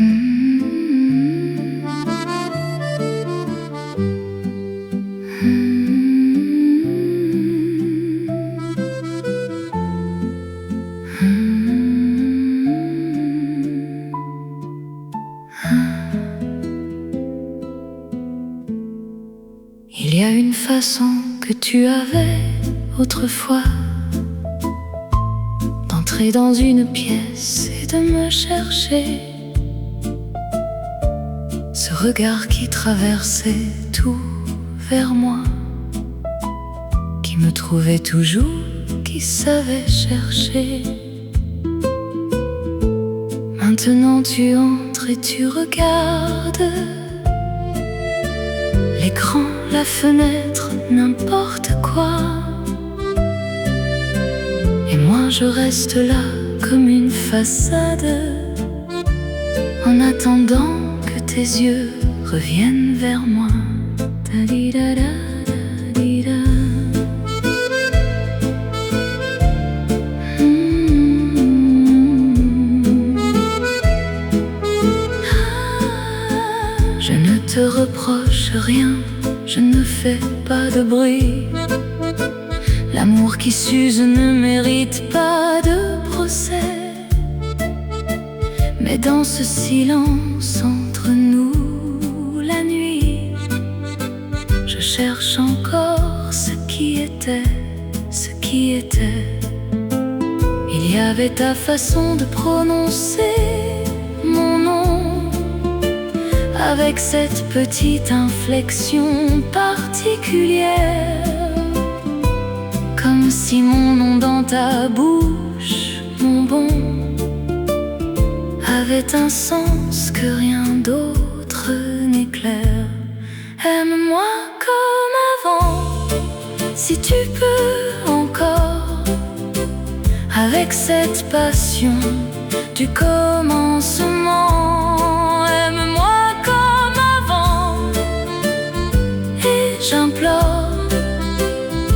Il y a une façon que tu avais autrefois d'entrer dans une pièce et de me chercher. Ce regard qui traversait tout vers moi, qui me trouvait toujours, qui savait chercher. Maintenant tu entres et tu regardes l'écran, la fenêtre, n'importe quoi. Et moi je reste là comme une façade, en attendant que tes yeux reviennent vers moi. Da-di-da-da-da-di-da. Je ne te reproche rien, je ne fais pas de bruit. L'amour qui s'use ne mérite pas de procès. Mais dans ce silence entre nous, la nuit, je cherche encore ce qui était, ce qui était. Il y avait ta façon de prononcer mon nom, avec cette petite inflexion particulière, comme si mon nom dans ta bouche, mon bon, avait un sens que rien d'autre n'éclaire. Aime-moi comme avant, si tu peux encore, avec cette passion du commencement. Aime-moi comme avant, et j'implore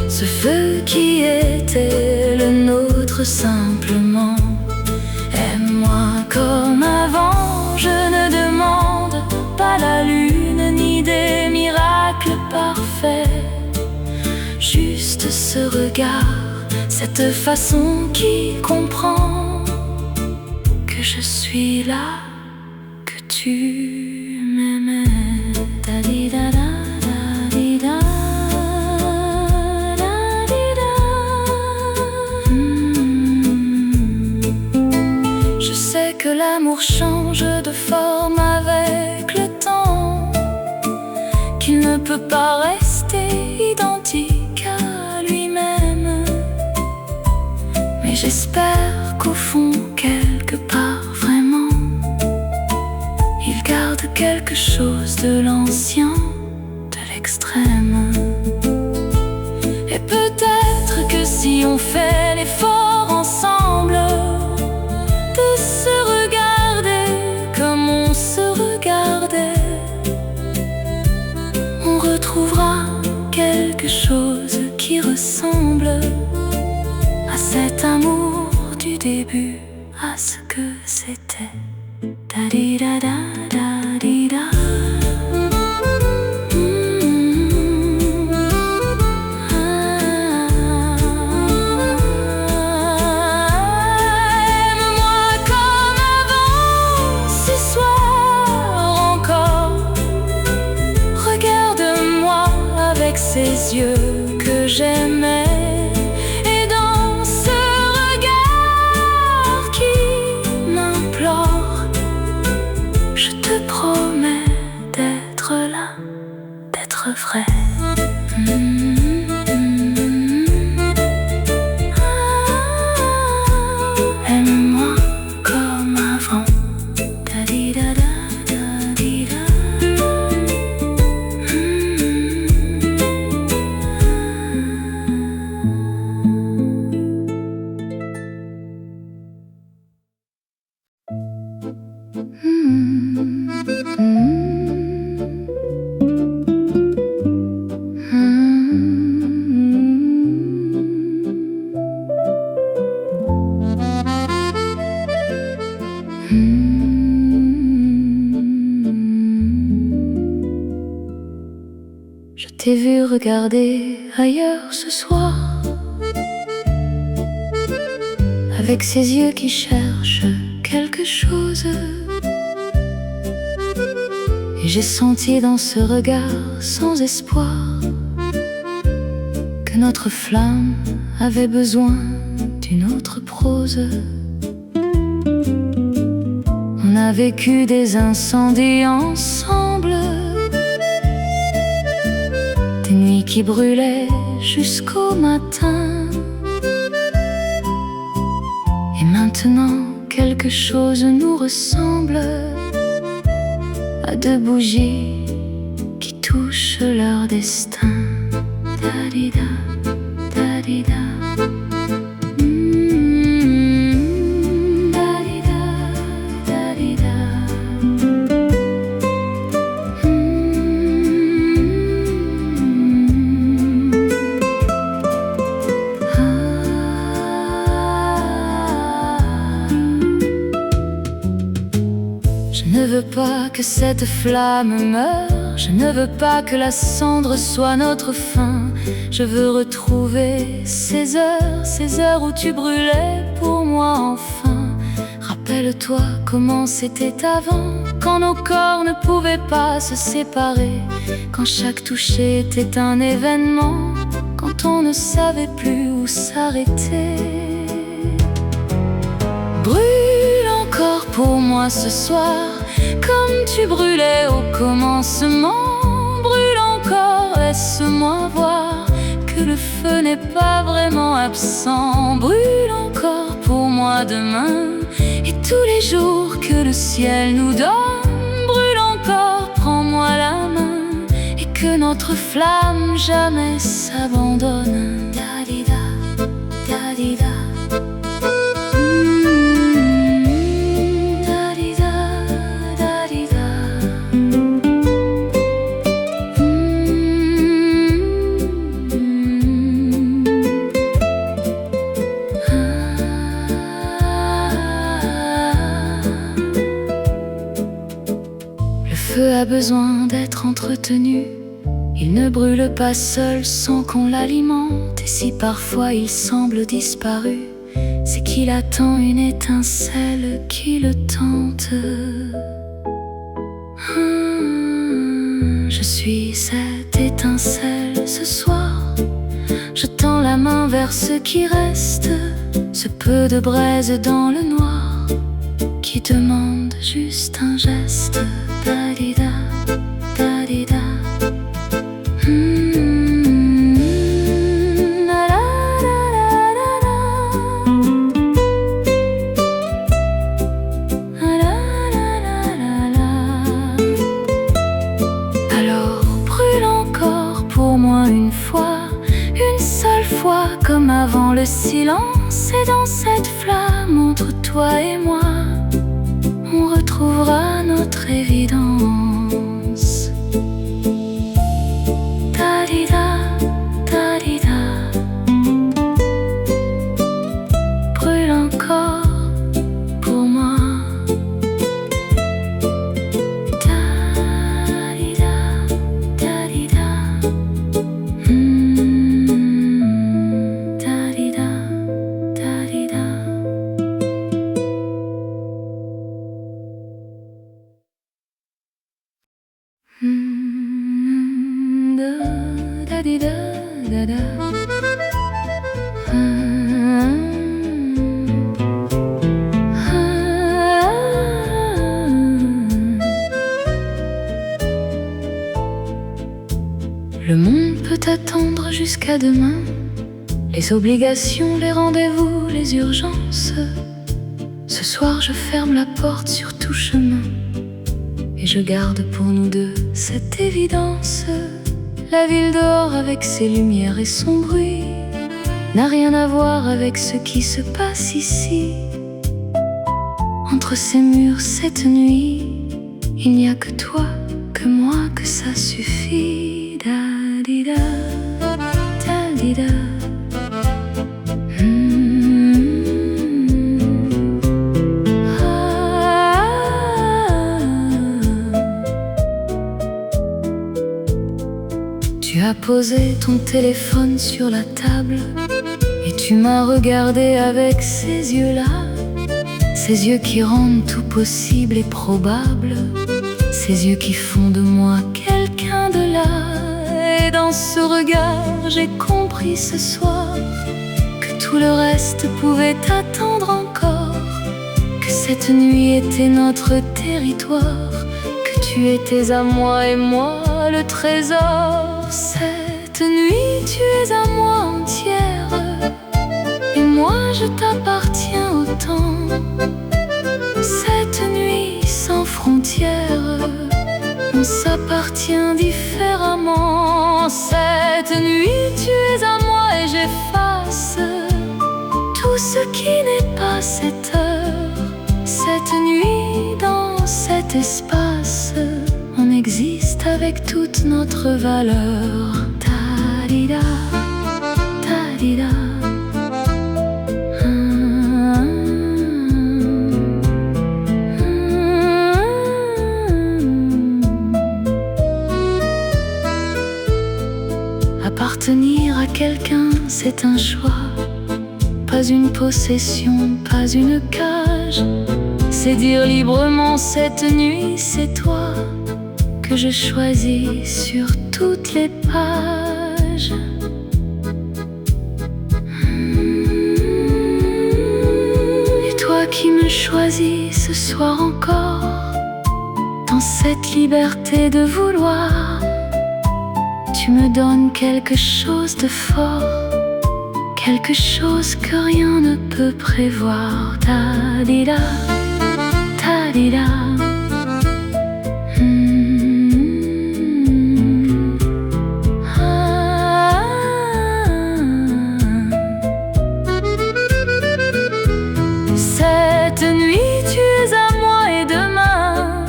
ce feu qui était le nôtre simplement. Aime-moi comme avant, je ne demande pas la lune ni des miracles parfaits. Juste ce regard, cette façon qui comprend que je suis là, que tu m'aimais. Da-di-da-da, da-di-da. Je sais que l'amour change de forme avec le temps, qu'il ne peut pas rester identique à lui-même. Mais j'espère qu'au fond, quelque part, vraiment, il garde quelque chose de l'ancien, de l'extrême. Et peut-être que si on fait l'effort ensemble de se regarder comme on se regardait, on retrouvera quelque chose qui ressemble à cet amour du début, à ce que c'était. Da-di-da-da-da-di-da. Aime-moi comme avant, ce soir encore. Regarde-moi avec ces yeux que j'aimais. Je promets d'être là, d'être vrai. Aime-moi comme avant. Da-di-da-da-da-di-da. t'ai vu regarder ailleurs ce soir, avec ses yeux qui cherchent quelque chose. Et j'ai senti dans ce regard sans espoir que notre flamme avait besoin d'une autre prose. On a vécu des incendies ensemble, des nuits qui brûlaient jusqu'au matin. Et maintenant quelque chose nous ressemble à deux bougies qui touchent leur destin. Da-di-da, da-di-da. Je ne veux pas que cette flamme meure, je ne veux pas que la cendre soit notre fin. Je veux retrouver ces heures où tu brûlais pour moi enfin. Rappelle-toi comment c'était avant, quand nos corps ne pouvaient pas se séparer, quand chaque toucher était un événement, quand on ne savait plus où s'arrêter. Brûle encore pour moi ce soir, comme tu brûlais au commencement. Brûle encore, laisse-moi voir que le feu n'est pas vraiment absent. Brûle encore pour moi demain et tous les jours que le ciel nous donne. Brûle encore, prends-moi la main et que notre flamme jamais s'abandonne. Da-di-da, da-di-da. Le feu a besoin d'être entretenu, il ne brûle pas seul sans qu'on l'alimente. Et si parfois il semble disparu, c'est qu'il attend une étincelle qui le tente. Je suis cette étincelle ce soir, je tends la main vers ce qui reste, ce peu de braise dans le noir qui demande juste un geste. Da-di-da, da-di-da. Alors brûle encore pour moi une fois, une seule fois comme avant le silence. Et dans cette flamme entre toi et moi, on retrouvera notre évidence. Da-di-da, da-di-da. Brûle encore pour moi. Da-di-da, da-di-da. Da-di-da, da-di-da. Da-di-da, da-da. Le monde peut attendre jusqu'à demain, les obligations, les rendez-vous, les urgences. Ce soir je ferme la porte sur tout chemin et je garde pour nous deux cette évidence. La ville dehors avec ses lumières et son bruit n'a rien à voir avec ce qui se passe ici. Entre ces murs cette nuit, il n'y a que toi, que moi, que ça suffit. Da-di-da, da-di-da. Tu as as posé ton téléphone sur la table et tu m'as regardé avec ces yeux-là, ces yeux qui rendent tout possible et probable, ces yeux qui font de moi quelqu'un de là. Et dans ce regard, j'ai compris ce soir que tout le reste pouvait attendre encore, que cette nuit était notre territoire, que tu étais à moi et moi le trésor. Cette nuit, tu es à moi entière et moi je t'appartiens autant. Cette nuit sans frontières, on s'appartient différemment. Cette nuit, tu es à moi et j'efface tout ce qui n'est pas cette heure. Cette nuit, dans cet espace, on existe avec toute notre valeur. Ta-di-da, ta-di-da. Appartenir à quelqu'un, c'est un choix, pas une possession, pas une cage. C'est dire librement cette nuit, c'est toi que je choisis sur toutes les pages. Et toi qui me choisis ce soir encore, dans cette liberté de vouloir, tu me donnes quelque chose de fort, quelque chose que rien ne peut prévoir. Ta-di-da, ta-di-da. Cette nuit, tu es à moi et demain,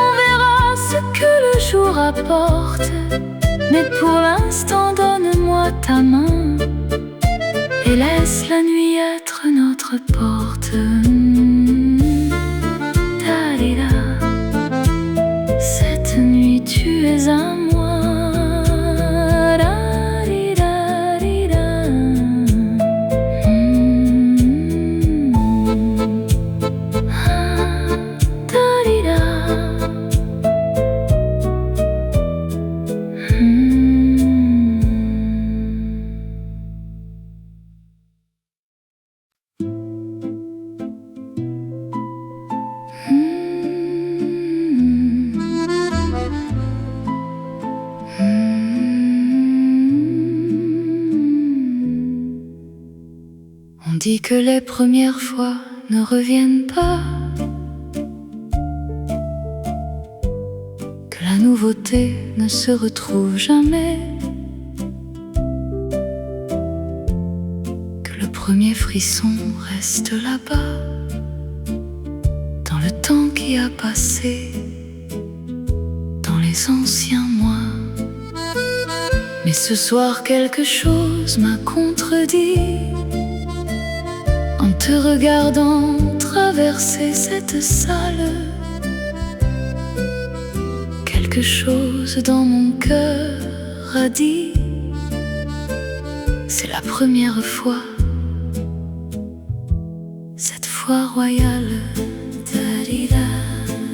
on verra ce que le jour apporte. Mais pour l'instant, donne-moi ta main et laisse la nuit être notre porte. Ta-di-da. Cette nuit, tu es à moi. Da-di-da-di-da. Da-di-da. On dit que les premières fois ne reviennent pas, que la nouveauté ne se retrouve jamais, que le premier frisson reste là-bas, dans le temps qui a passé, dans les anciens mois. Mais ce soir quelque chose m'a contredit, en te regardant traverser cette salle. Quelque chose dans mon cœur a dit: c'est la première fois, cette fois royale. Da-di-da,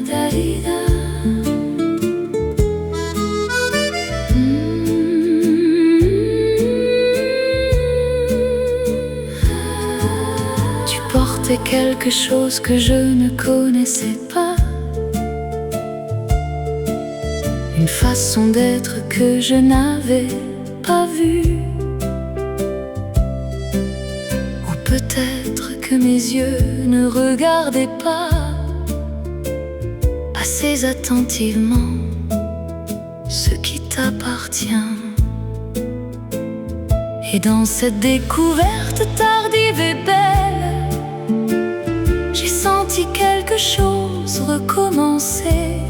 da-di-da. Tu portais quelque chose que je ne connaissais pas, une façon d'être que je n'avais pas vue. Ou peut-être que mes yeux ne regardaient pas assez attentivement ce qui t'appartient. Et dans cette découverte tardive et belle, j'ai senti quelque chose recommencer,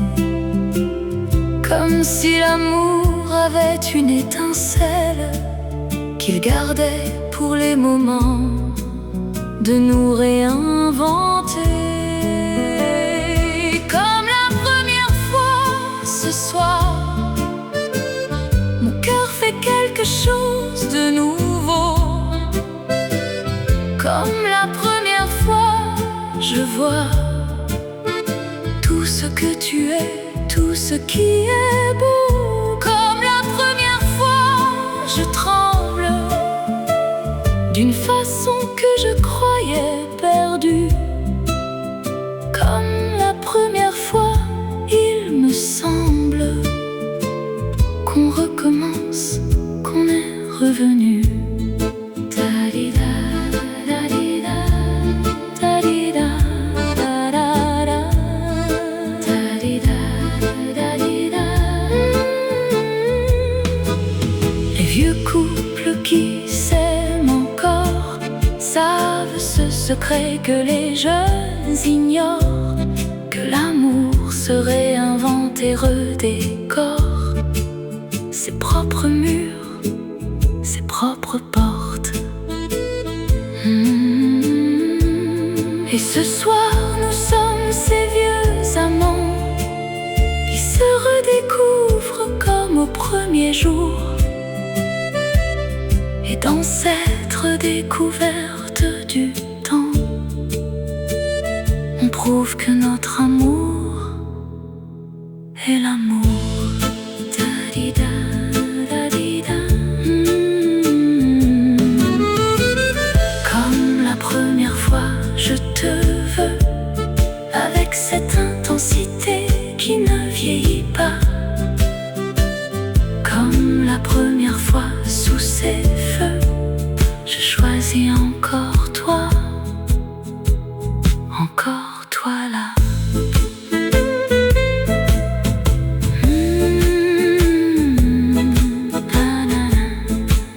comme si l'amour avait une étincelle qu'il gardait pour les moments de nous réinventer. Comme la première fois ce soir, mon cœur fait Comme la première fois, je vois tout ce que tu es, tout ce qui est beau. Comme la première fois, je tremble d'une façon que je croyais perdue. Comme la première fois, il me semble qu'on recommence, qu'on est revenu. Les vieux couples qui s'aiment encore savent ce secret que les jeunes ignorent, que l'amour se réinvente et redécore ses propres murs, ses propres portes. Et ce soir, nous sommes ces vieux amants qui se redécouvrent comme au premier jour. Et dans cette redécouverte du temps, on prouve que notre amour est l'amour. Comme la première fois, je te veux, avec cette intensité qui ne vieillit pas. Comme la première fois, sous ces feux, je choisis encore toi là.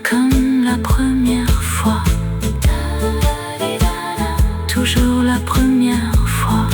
Comme la première fois, toujours la première fois.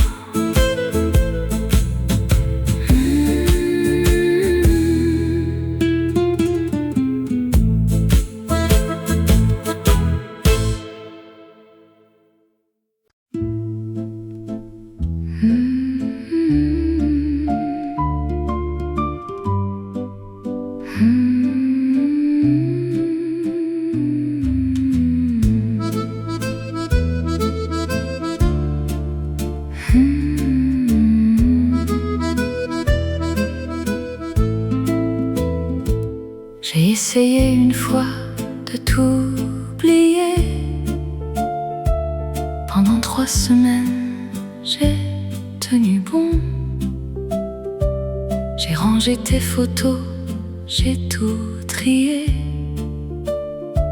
J'ai essayé une fois de t'oublier. Pendant 3 semaines, j'ai tenu bon. J'ai rangé tes photos, j'ai tout trié.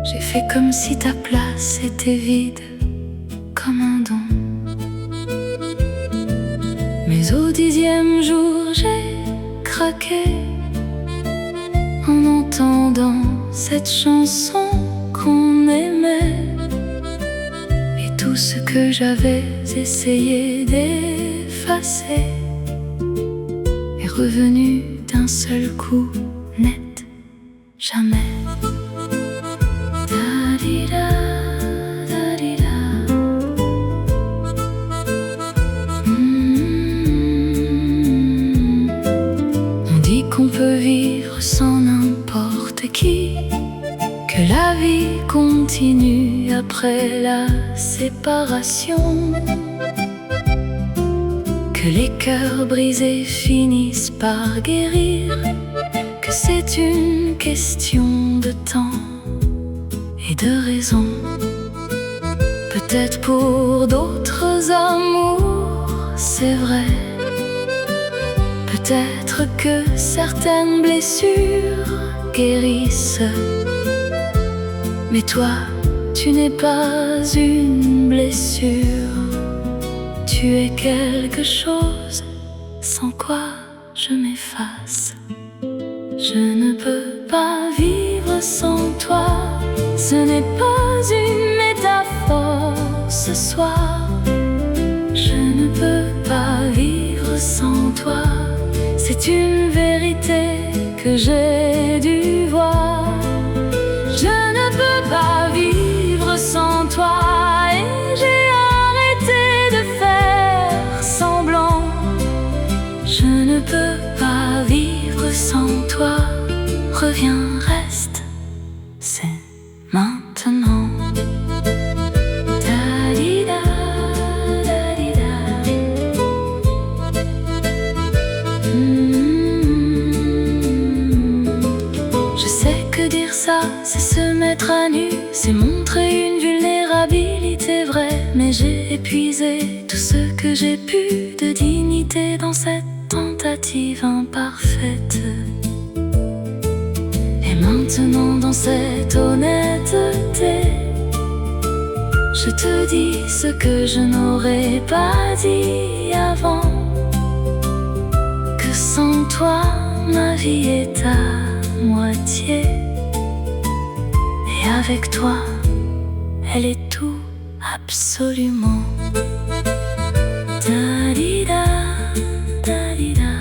J'ai fait comme si ta place était vide, comme un don. Mais au 10e jour, j'ai craqué en entendant cette chanson qu'on aimait. Et tout ce que j'avais essayé d'effacer est revenu d'un seul coup, net, jamais. Da-di-da, da-di-da. On dit qu'on peut vivre sans n'importe qui, que la vie continue après la séparation, que les cœurs brisés finissent par guérir, que c'est une question de temps et de raison. Peut-être pour d'autres amours, c'est vrai. Peut-être que certaines blessures guérissent. Mais toi, tu n'es pas une blessure. Tu es quelque chose sans quoi je m'efface. Je ne peux pas vivre sans toi. Ce n'est pas une métaphore ce soir. Je ne peux pas vivre sans toi. C'est une vérité que j'ai dû voir. Je ne peux pas vivre sans toi. Et j'ai arrêté de faire semblant. Je ne peux pas vivre sans toi. Reviens, reste, c'est maintenant. mettre à nu, c'est montrer une vulnérabilité vraie. Mais j'ai épuisé tout ce que j'ai pu de dignité dans cette tentative imparfaite. Et maintenant dans cette honnêteté, je te dis ce que je n'aurais pas dit avant, que sans toi ma vie est à moitié, et avec toi elle est tout absolument. Da-di-da, da-di-da.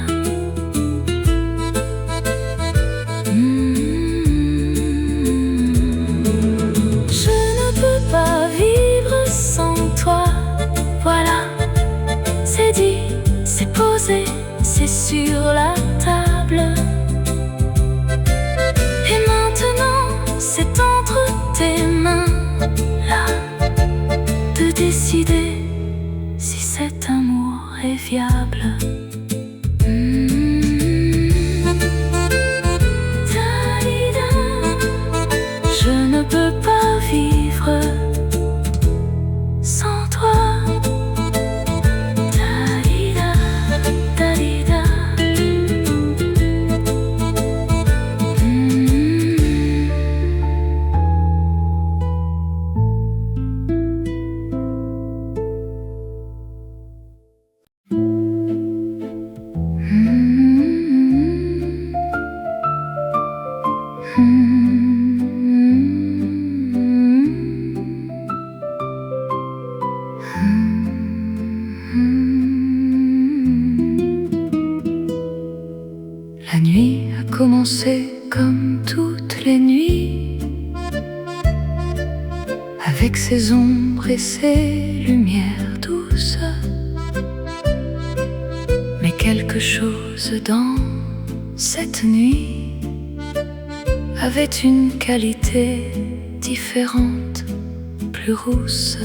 Je ne peux pas vivre sans toi. Voilà, c'est dit, c'est posé, c'est sur la table. Et maintenant, c'est entre tes mains là de décider si cet amour est viable. Da-di-da. Je ne peux pas vivre sans toi. Da-di-da, da-di-da. La nuit a commencé comme toutes les nuits, avec ses ombres et ses lumières douces. Mais quelque chose dans cette nuit avait une qualité différente, plus rousse.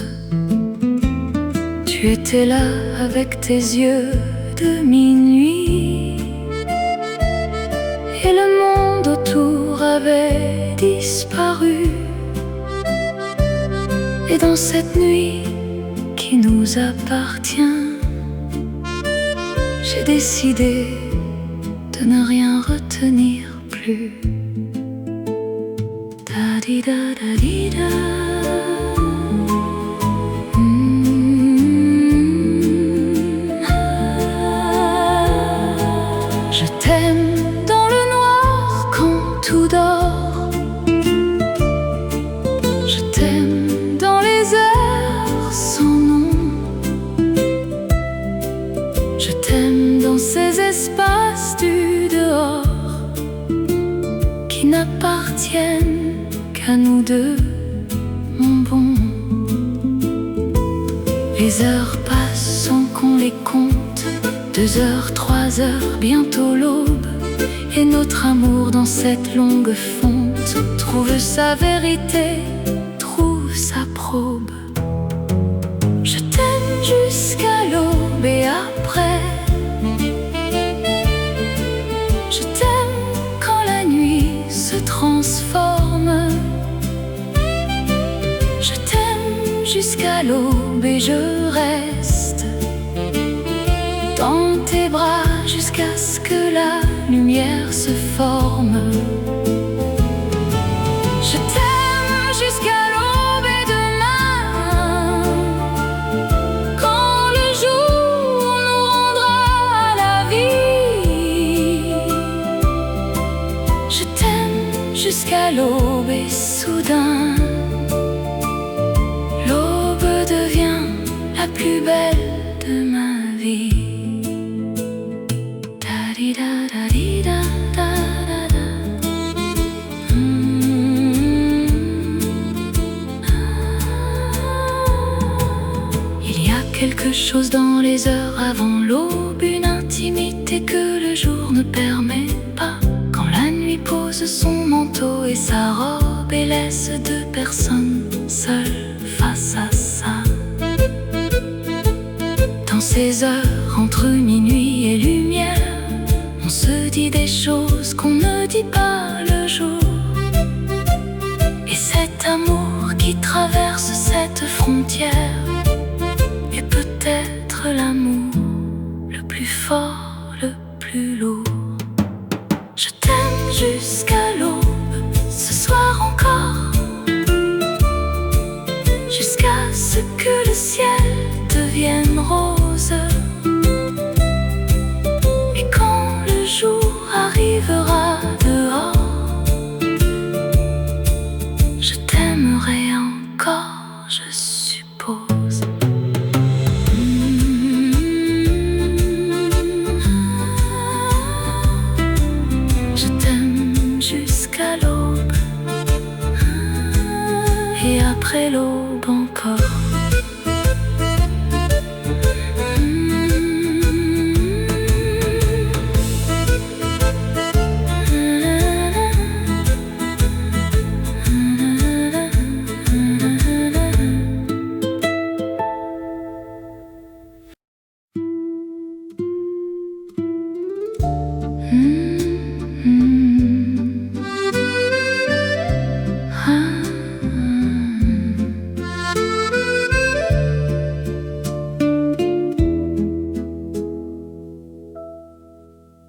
Tu étais là avec tes yeux de minuit, et le monde autour avait disparu. Et dans cette nuit qui nous appartient, j'ai décidé de ne rien retenir plus. Da-di-da, da-di-da. Je t'aime dans le noir quand tout dort. Je t'aime dans les heures sans nom. Je t'aime dans ces espaces du dehors qui n'appartiennent qu'à nous deux, mon bon. Les heures passent sans qu'on les compte. 2 heures, 3 heures, bientôt l'aube. Et notre amour dans cette longue fonte trouve sa vérité, trouve sa probe. Je t'aime jusqu'à l'aube et après. Je t'aime quand la nuit se transforme. Je t'aime jusqu'à l'aube et je reste dans tes bras jusqu'à ce que la lumière se forme. Je t'aime jusqu'à l'aube et demain, quand le jour nous rendra la vie. Je t'aime jusqu'à l'aube et soudain, l'aube devient la plus belle de ma vie. Il y a quelque chose dans les heures avant l'aube, une intimité que le jour ne permet pas. Quand la nuit pose son manteau et sa robe et laisse 2 personnes seules face à ça. Dans ces heures entre minuit et lumière, on se dit des choses qu'on ne dit pas le jour. Et c'est qui traverse cette frontière est peut-être l'amour le plus fort, le plus lourd. Je t'aime jusqu'à l'aube, ce soir encore, jusqu'à ce que le ciel devienne rose. Et quand le jour arrivera dehors, je t'aimerai encore, je suppose. Je t'aime jusqu'à l'aube, et après l'aube encore.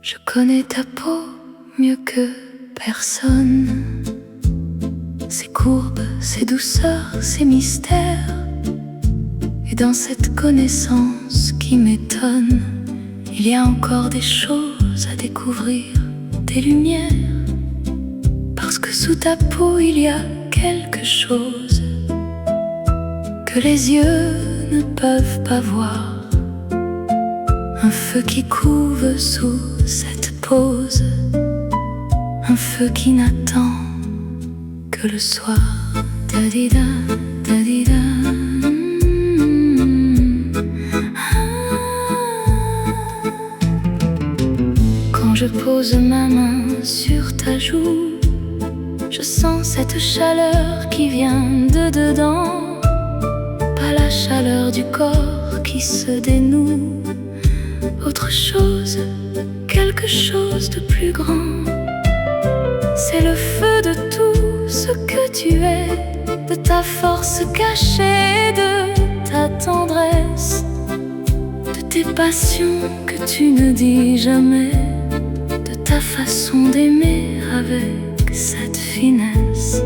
Je connais ta peau mieux que personne, ses courbes, ses douceurs, ses mystères. Et dans cette connaissance qui m'étonne, il y a encore des choses à découvrir, des lumières. Parce que sous ta peau il y a quelque chose que les yeux ne peuvent pas voir. Un feu qui couve sous cette pose, un feu qui n'attend que le soir. Da-di-da, da-di-da. Quand je pose ma main sur ta joue, je sens cette chaleur qui vient de dedans. Pas la chaleur du corps qui se dénoue, autre chose, quelque chose de plus grand. C'est le feu de tout ce que tu es, de ta force cachée, de ta tendresse, de tes passions que tu ne dis jamais, de ta façon d'aimer avec cette finesse.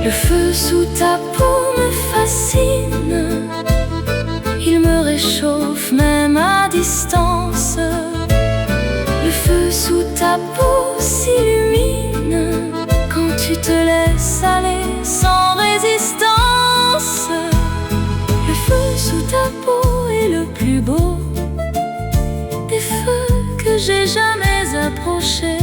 Le feu sous ta peau me fascine, il me réchauffe même à distance. Le feu sous ta peau s'illumine quand tu te laisses aller sans résistance. Le feu sous ta peau est le plus beau des feux que j'ai jamais approchés.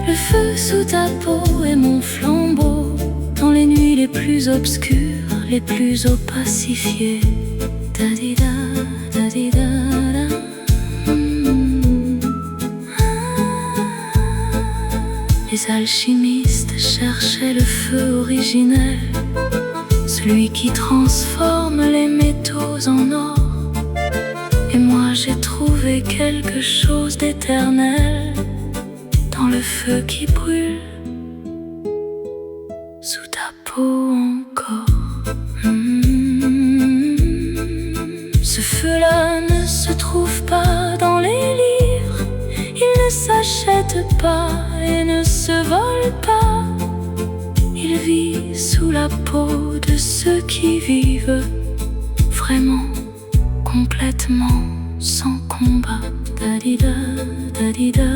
Le feu sous ta peau est mon flambeau dans les nuits les plus obscures, les plus opacifiées. Da-di-da, da-di-da-da. Les alchimistes cherchaient le feu originel, celui qui transforme les métaux en or. Et moi j'ai trouvé quelque chose d'éternel dans le feu qui brûle sous ta peau encore. Ce feu-là ne se trouve pas dans les livres, il ne s'achète pas et ne se vole pas. Il vit sous la peau de ceux qui vivent vraiment, complètement, sans combat. Da-di-da, da-di-da.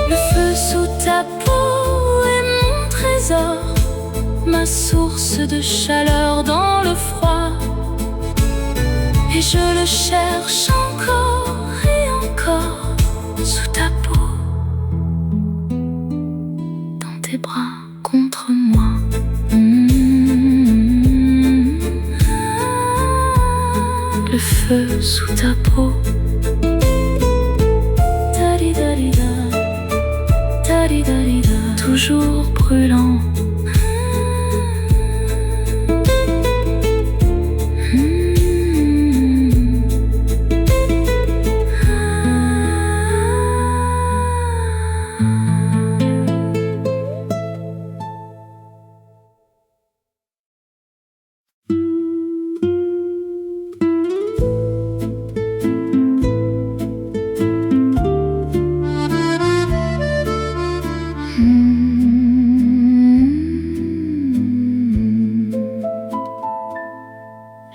Le feu sous ta peau est mon trésor, ma source de chaleur dans le froid. Et je le cherche encore et encore sous ta peau, dans tes bras contre moi. Le feu sous ta peau. Da-di-da-di-da, da-di-da-di-da, toujours brûlant.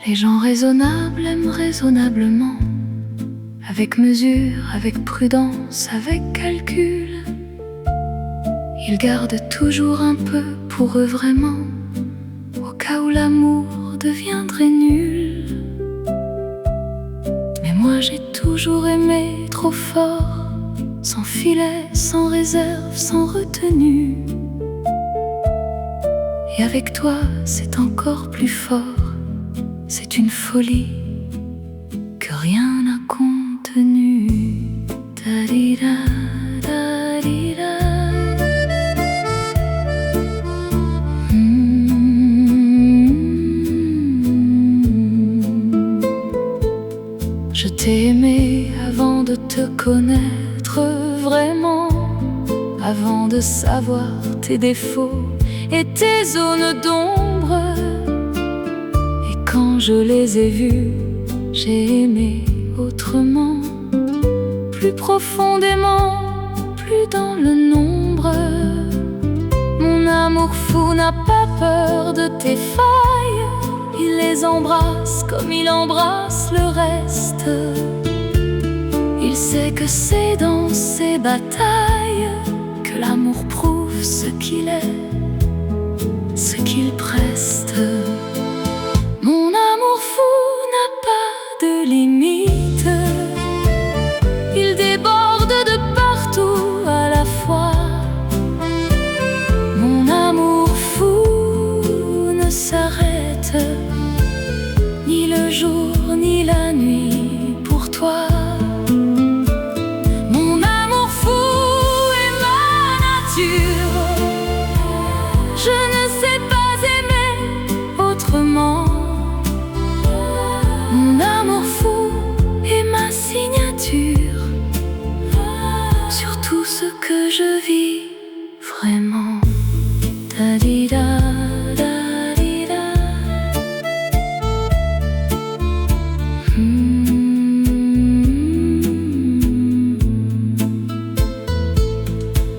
Les gens raisonnables aiment raisonnablement, avec mesure, avec prudence, avec calcul. Ils gardent toujours un peu pour eux vraiment, au cas où l'amour deviendrait nul. Mais moi j'ai toujours aimé trop fort, sans filet, sans réserve, sans retenue. Et avec toi c'est encore plus fort, c'est une folie que rien n'a contenue. Da-di-da, da-di-da. Je t'ai aimé avant de te connaître vraiment, avant de savoir tes défauts et tes zones d'ombre. Et quand je les ai vus, j'ai aimé autrement, plus profondément, plus dans le nombre. Mon amour fou n'a pas peur de tes failles, il les embrasse comme il embrasse le reste. Il sait que c'est dans ses batailles que l'amour prouve ce qu'il est, ce qu'il preste. Mon amour fou n'a pas de limite, il déborde de partout à la fois. Mon amour fou ne s'arrête, ni le jour ni la nuit pour toi. Mon amour fou est ma nature, je ne sais pas aimer autrement. Mon amour fou est ma signature sur tout ce que je vis vraiment. Da-di-da, da-di-da.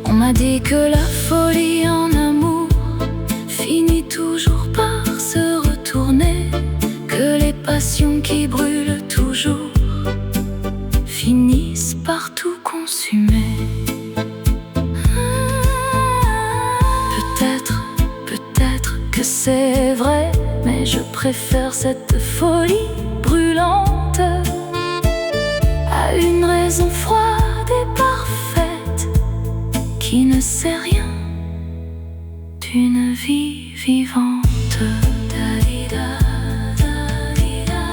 On m'a dit que la folie en amour finit toujours par se retourner, que les passions qui brûlent toujours finissent par tout consumer. Peut-être que c'est vrai, mais je préfère cette folie brûlante à une raison froide et parfaite qui ne sait rien d'une vie vivante. Da-di-da, da-di-da.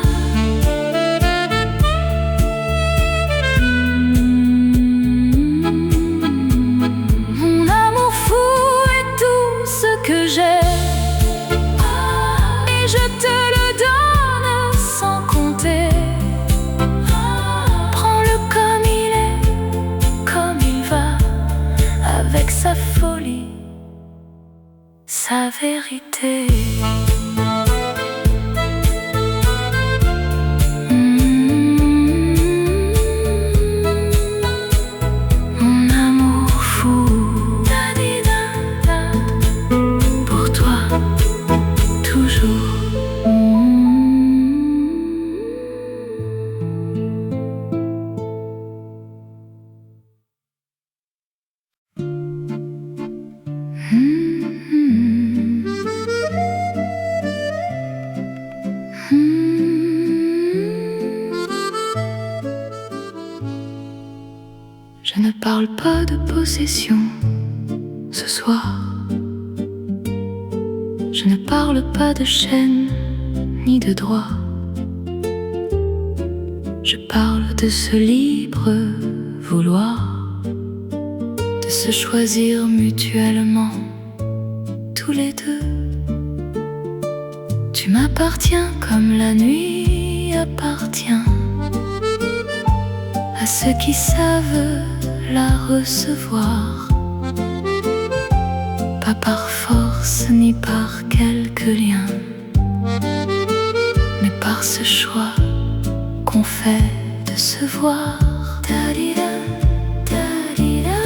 Mon amour fou est tout ce que j'ai, et je te le donne sans compter. Prends-le comme il est, comme il va, avec sa folie, sa vérité. Mon amour fou, da-di-da-da, pour toi, toujours. Je ne parle pas de possession ce soir. Je ne parle pas de chaîne ni de droit. Je parle de ce libre vouloir, de se choisir mutuellement tous les deux. Tu m'appartiens comme la nuit appartient à ceux qui savent la recevoir, pas par force ni par quelques liens, mais par ce choix qu'on fait de se voir. Da-di-da, da-di-da.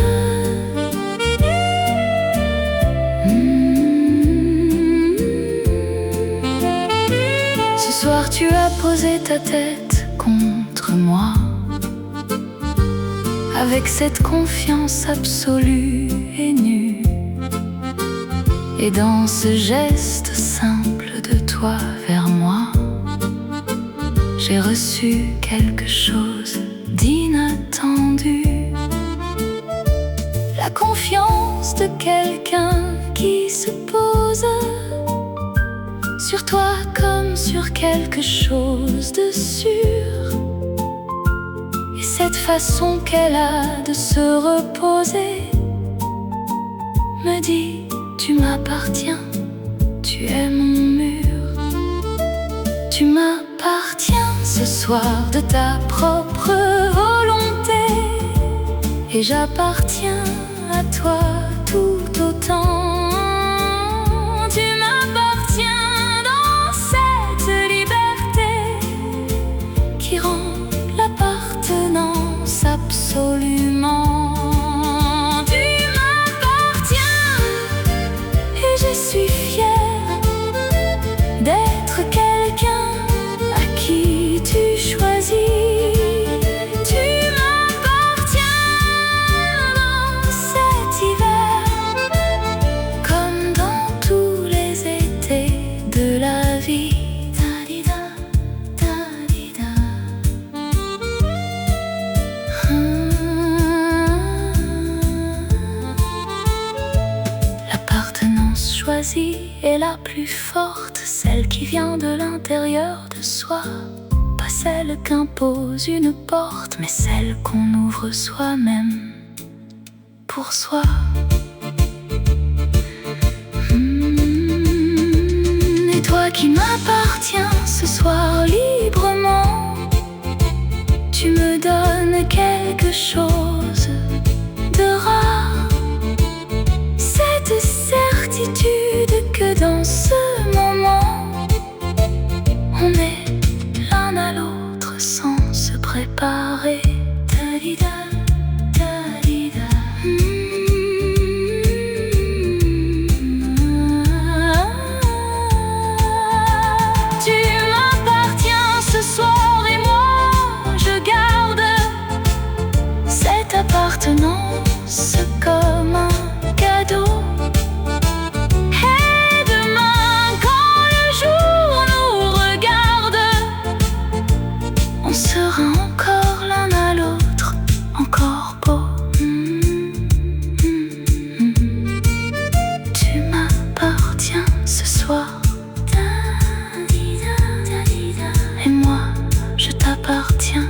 Ce soir tu as posé ta tête contre moi, avec cette confiance absolue et nue. Et dans ce geste simple de toi vers moi, j'ai reçu quelque chose d'inattendu. La confiance de quelqu'un qui se pose sur toi comme sur quelque chose de sûr. Et cette façon qu'elle a de se reposer me dit: tu m'appartiens, tu es mon mur. Tu m'appartiens ce soir de ta propre volonté, et j'appartiens à toi tout autant. Tu m'appartiens dans cette liberté qui rend l'appartenance absolument. Tu m'appartiens et je suis fière d'être quelqu'un à qui tu choisis. Tu m'appartiens dans cet hiver, comme dans tous les étés de la vie. Ta-di-da, ta-di-da. L'appartenance choisie est la plus forte, celle qui vient de l'intérieur de soi. Pas celle qu'impose une porte, mais celle qu'on ouvre soi-même pour soi. Et toi qui m'appartiens ce soir librement, tu me donnes quelque chose de rare. Cette certitude que dans ce moment, on est l'un à l'autre sans se préparer. Ta-di-da, ta-di-da. Tu m'appartiens ce soir et moi je garde cette appartenance comme un cadeau. Et demain, quand le jour nous regarde, on sera encore l'un à l'autre, encore beau. Tu m'appartiens ce soir, et moi je t'appartiens.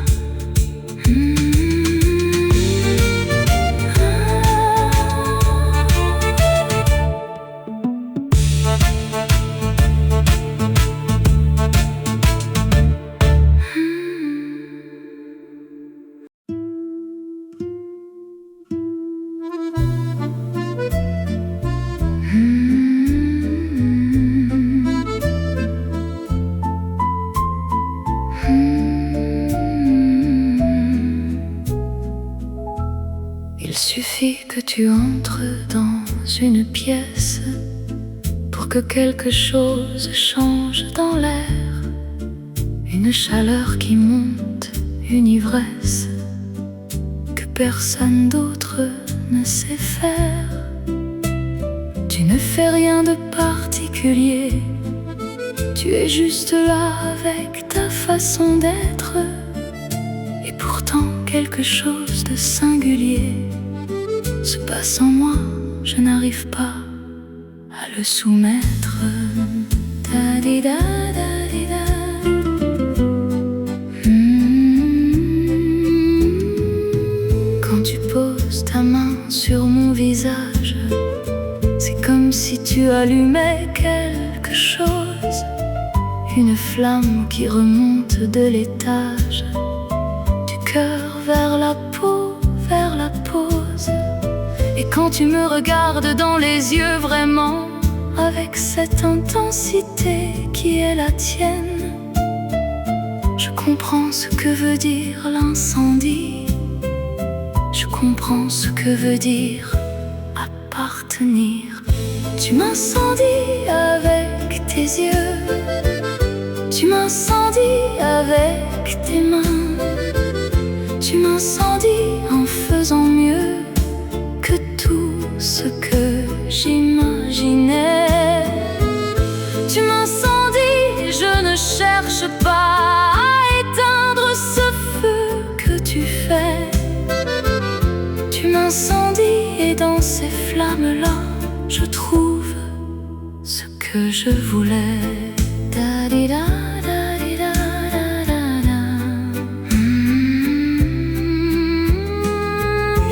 Il suffit que tu entres dans une pièce pour que quelque chose change dans l'air. Une chaleur qui monte, une ivresse que personne d'autre ne sait faire. Tu ne fais rien de particulier, tu es juste là avec ta façon d'être. Et pourtant quelque chose de singulier se passe en moi, je n'arrive pas à le soumettre. Ta-di-da, da-di-da. Quand tu poses ta main sur mon visage, c'est comme si tu allumais quelque chose, une flamme qui remonte de l'étage du cœur vers la peau, vers la pose. Et quand tu me regardes dans les yeux vraiment, avec cette intensité qui est la tienne, je comprends ce que veut dire l'incendie. Je comprends ce que veut dire appartenir. Tu m'incendies avec tes yeux, tu m'incendies avec tes mains. Tu m'incendies en faisant mieux que tout ce que j'imaginais. Tu m'incendies et je ne cherche pas à éteindre ce feu que tu fais. Tu m'incendies et dans ces flammes-là, je trouve ce que je voulais. Da-di-da, da-di-da, da-da-da.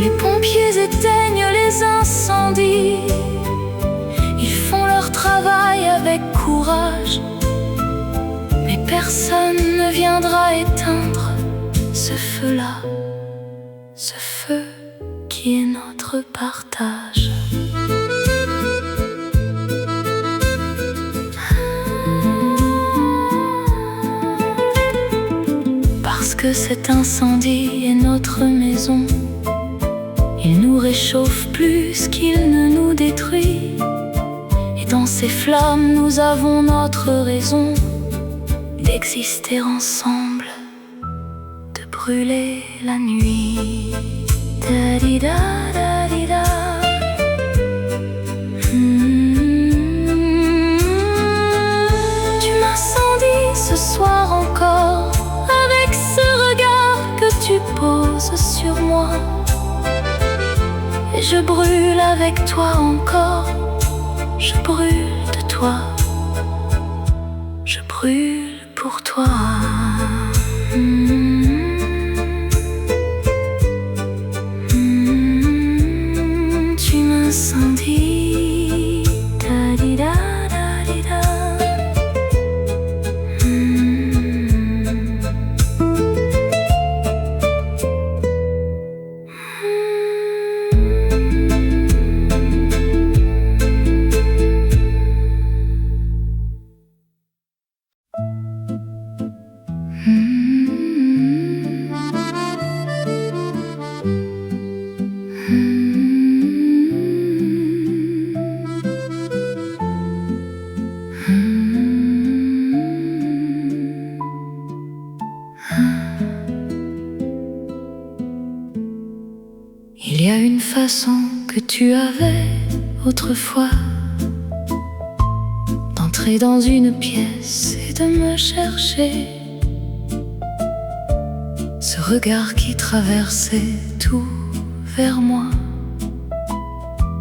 Les pompiers éteignent les incendies. Ils font leur travail avec courage, mais personne ne viendra éteindre ce feu-là, ce feu qui est notre partage. Parce que cet incendie est notre maison. Il nous réchauffe plus qu'il ne nous détruit. Et dans ces flammes, nous avons notre raison d'exister ensemble, de brûler la nuit. Da-di-da, da-di-da. Tu m'incendies ce soir encore avec ce regard que tu poses sur moi. Et je brûle avec toi encore. Je brûle de toi. Je brûle pour toi. Tu m'incendies. Da-di-da, da-di-da. Il y a une façon que tu avais autrefois d'entrer dans une pièce et de me chercher. Ce regard qui traversait tout vers moi,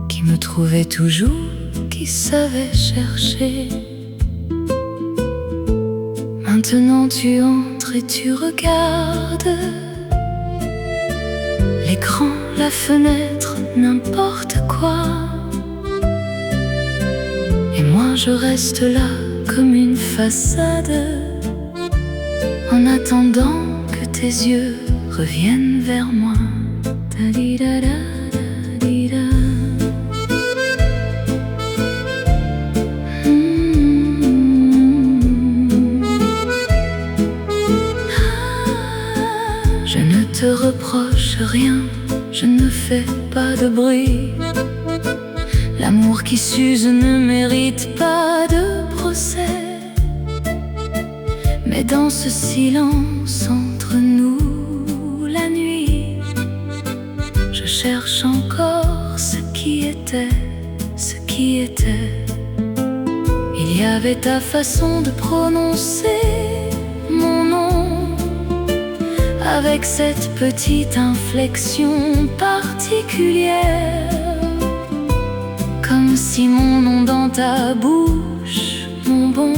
qui me trouvait toujours, qui savait chercher. Maintenant tu entres et tu regardes l'écran, la fenêtre, n'importe quoi. Et moi je reste là comme une façade, en attendant que tes yeux reviennent vers moi. Da-di-da-da, da-di-da. Je ne te reproche rien, je ne fais pas de bruit. L'amour qui s'use ne mérite pas de procès. Mais dans ce silence entre nous, la nuit, je cherche encore ce qui était, ce qui était. Il y avait ta façon de prononcer mon nom, avec cette petite inflexion particulière, comme si mon nom dans ta bouche, mon bon,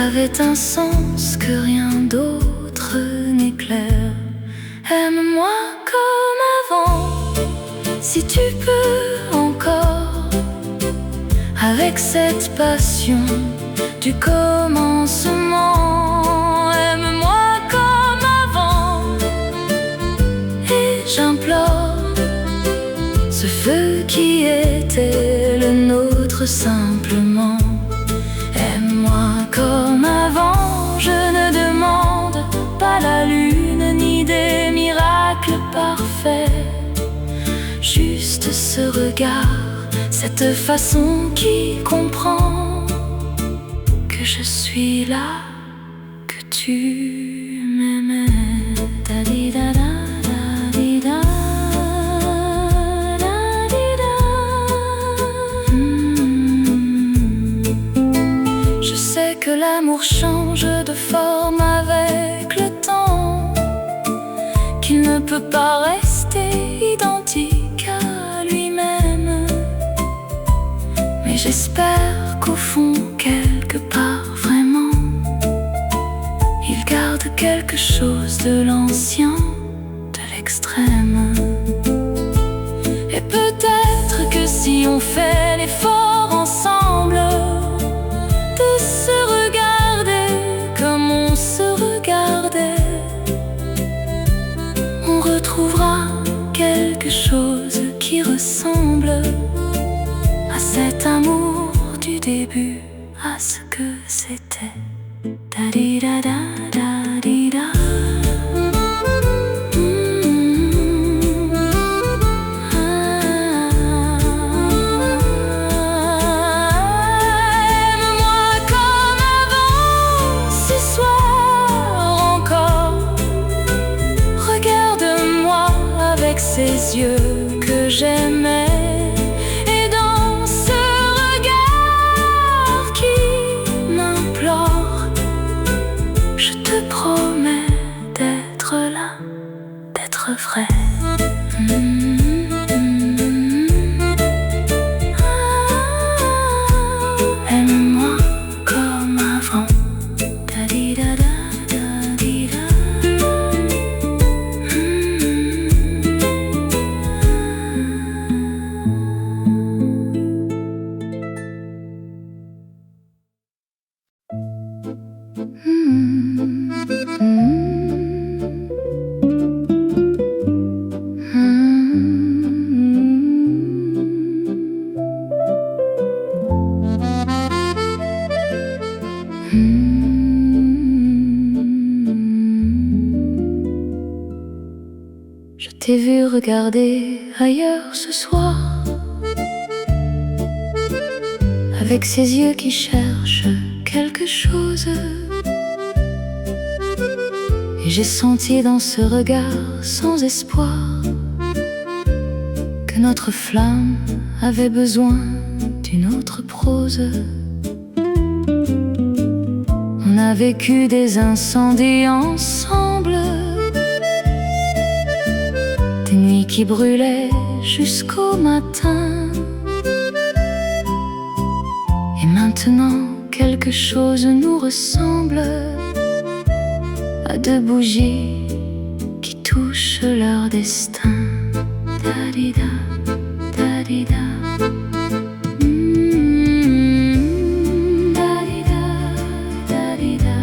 avait un sens que rien d'autre n'éclaire. Aime-moi comme avant, si tu peux encore, avec cette passion du commencement. Aime-moi comme avant, et j'implore ce feu qui était le nôtre simplement. Aime-moi comme avant, je ne demande pas la lune ni des miracles parfaits. Juste ce regard, cette façon qui comprend que je suis là, tu m'aimais. Da-di-da-da, da-di-da, da-di-da. Je sais que l'amour change de forme avec le temps, qu'il ne peut pas rester identique à lui-même. Mais j'espère qu'au fond, quelque part, vraiment, il garde quelque chose de l'ancien, de l'extrême. Et peut-être que si on fait l'effort ensemble de se regarder comme on se regardait, on retrouvera quelque chose qui ressemble à cet amour du début, à ce que c'était. Da-di-da-da, da-di-da. Aime-moi comme avant, ce soir encore. Regarde-moi avec ces yeux que j'aimais. Promets d'être là, d'être vrai. Aime-moi comme avant. Da-di-da-da, da-di-da. Je t'ai vu regarder ailleurs ce soir, avec ses yeux qui cherchent quelque chose. Et j'ai senti dans ce regard sans espoir que notre flamme avait besoin d'une autre prose. On a vécu des incendies ensemble, des nuits qui brûlaient jusqu'au matin. Et maintenant quelque chose nous ressemble à deux bougies qui touchent leur destin. Da-di-da, da-di-da. Da-di-da, da-di-da.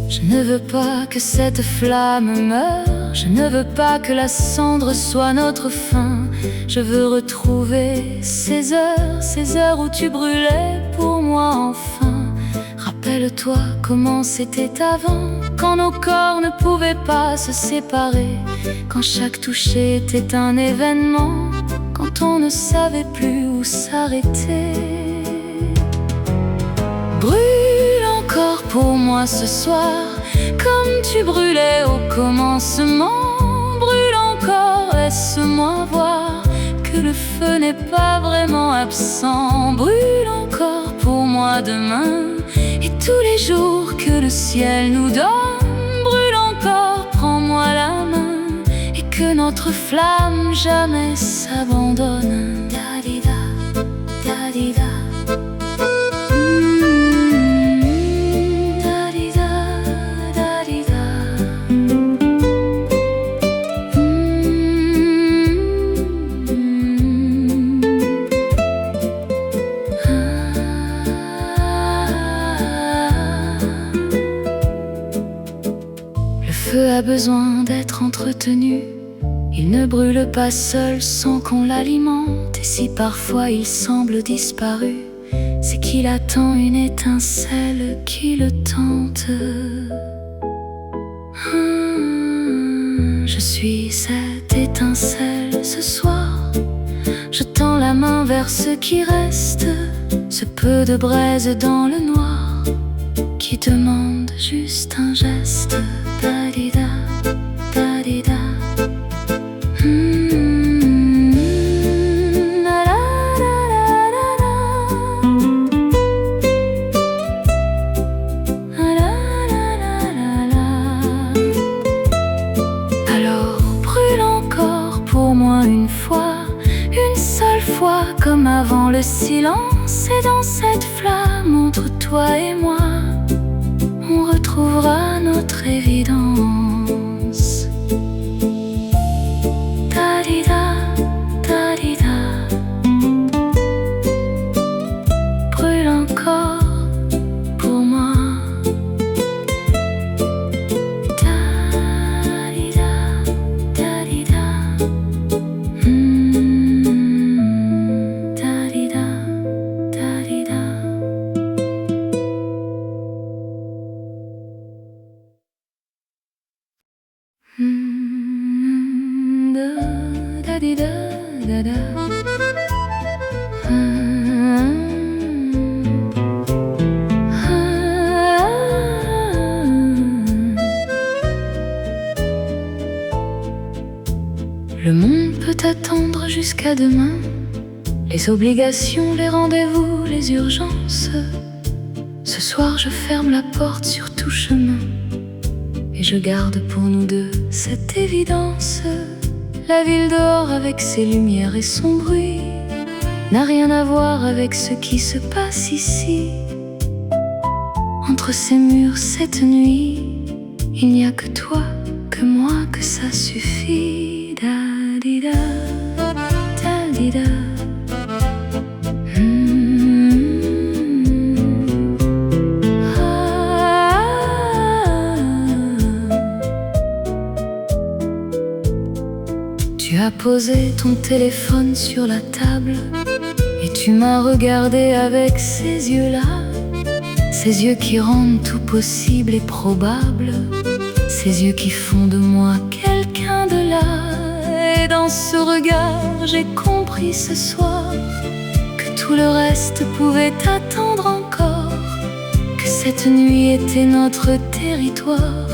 Je ne veux pas que cette flamme meure, je ne veux pas que la cendre soit notre fin. Je veux retrouver ces heures où tu brûlais pour moi enfin. Rappelle-toi comment c'était avant, quand nos corps ne pouvaient pas se séparer, quand chaque toucher était un événement, quand on ne savait plus où s'arrêter. Brûle encore pour moi ce soir, comme tu brûlais au commencement. Brûle encore, laisse-moi voir que le feu n'est pas vraiment absent. Brûle encore pour moi demain et tous les jours que le ciel nous donne. Brûle encore, prends-moi la main et que notre flamme jamais s'abandonne. Da-di-da, da-di-da. Le feu a besoin d'être entretenu, il ne brûle pas seul sans qu'on l'alimente. Et si parfois il semble disparu, c'est qu'il attend une étincelle qui le tente. Je suis cette étincelle ce soir. Je tends la main vers ce qui reste, ce peu de braise dans le noir qui demande juste un geste. Da-di-da, da-di-da. Alors brûle encore pour moi une fois, une seule fois comme avant le silence. Et dans cette flamme entre toi et moi, on retrouvera notre évidence. Da-di-da, da-di-da. Brûle encore pour moi. Da-di-da, da-di-da. Da-di-da, da-di-da. Da-di-da, da-da. Le monde peut attendre jusqu'à demain. Les obligations, les rendez-vous, les urgences. Ce soir je ferme la porte sur tout chemin et je garde pour nous deux cette évidence. La ville dehors avec ses lumières et son bruit n'a rien à voir avec ce qui se passe ici. Entre ces murs cette nuit, il n'y a que toi, que moi, que ça suffit. Da-di-da, da-di-da. Tu as posé ton téléphone sur la table et tu m'as regardé avec ces yeux-là, ces yeux qui rendent tout possible et probable, ces yeux qui font de moi quelqu'un de là. Et dans ce regard, j'ai compris ce soir que tout le reste pouvait attendre encore, que cette nuit était notre territoire,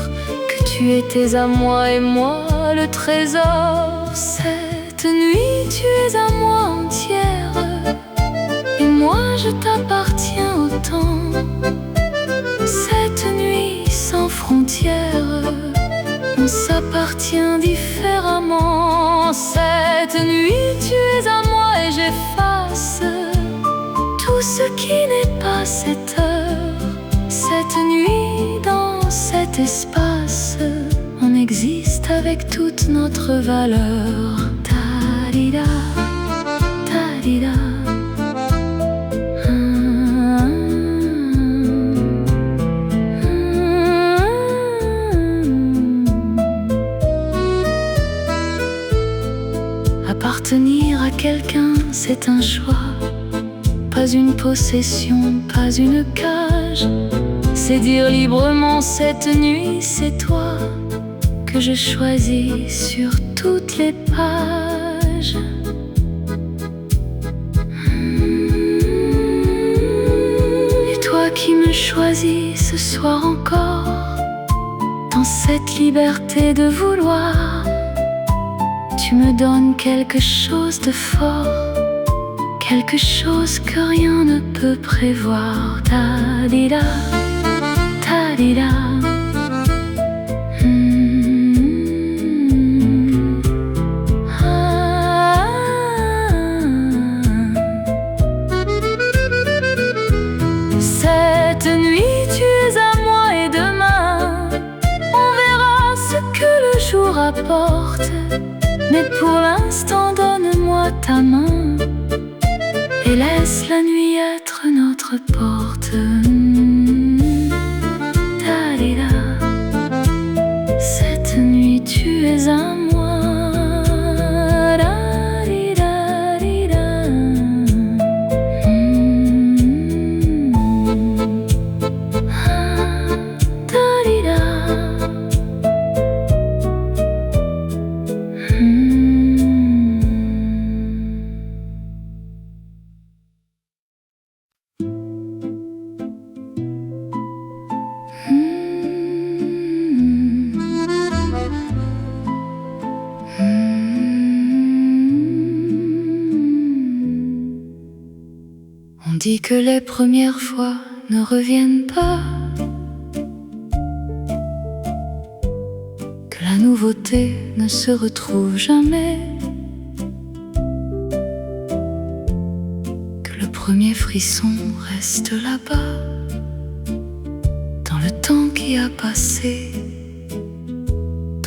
que tu étais à moi et moi le trésor. Cette nuit, tu es à moi entière et moi je t'appartiens autant. Cette nuit sans frontières, on s'appartient différemment. Cette nuit, tu es à moi et j'efface tout ce qui n'est pas cette heure. Cette nuit, dans cet espace, on existe avec toute notre valeur. Ta-di-da, ta-di-da. Appartenir à quelqu'un, c'est un choix, pas une possession, pas une cage. C'est dire librement cette nuit, c'est toi que je choisis sur toutes les pages. Et toi qui me choisis ce soir encore, dans cette liberté de vouloir, tu me donnes quelque chose de fort, quelque chose que rien ne peut prévoir. Ta-di-da, ta-di-da. Cette nuit, tu es à moi et demain, on verra ce que le jour apporte. Mais pour l'instant, donne-moi ta main et laisse la nuit être notre porte. Ta-di-da. Cette nuit, tu es à moi. Da-di-da-di-da. Da-di-da. dit que les premières fois ne reviennent pas, que la nouveauté ne se retrouve jamais, que le premier frisson reste là-bas, dans le temps qui a passé,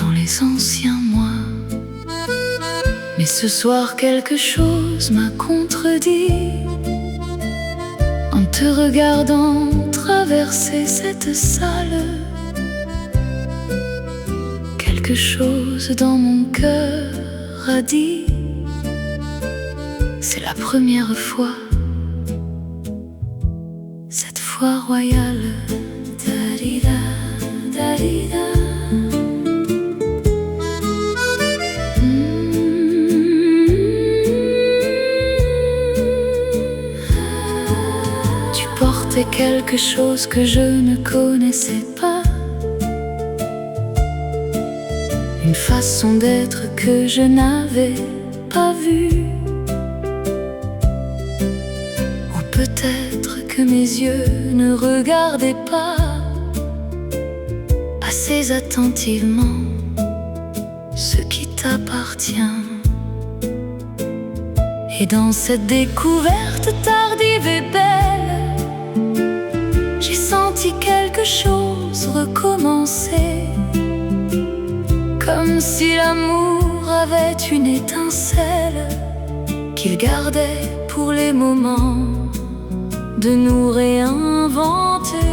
dans les anciens mois. Mais ce soir quelque chose m'a contredit, en te regardant traverser cette salle. Quelque chose dans mon cœur a dit: c'est la première fois, cette fois royale. Da-di-da, da-di-da. Quelque chose que je ne connaissais pas, une façon d'être que je n'avais pas vue, ou peut-être que mes yeux ne regardaient pas assez attentivement ce qui t'appartient. Et dans cette découverte tardive et belle, j'ai senti quelque chose recommencer, comme si l'amour avait une étincelle qu'il gardait pour les moments de nous réinventer.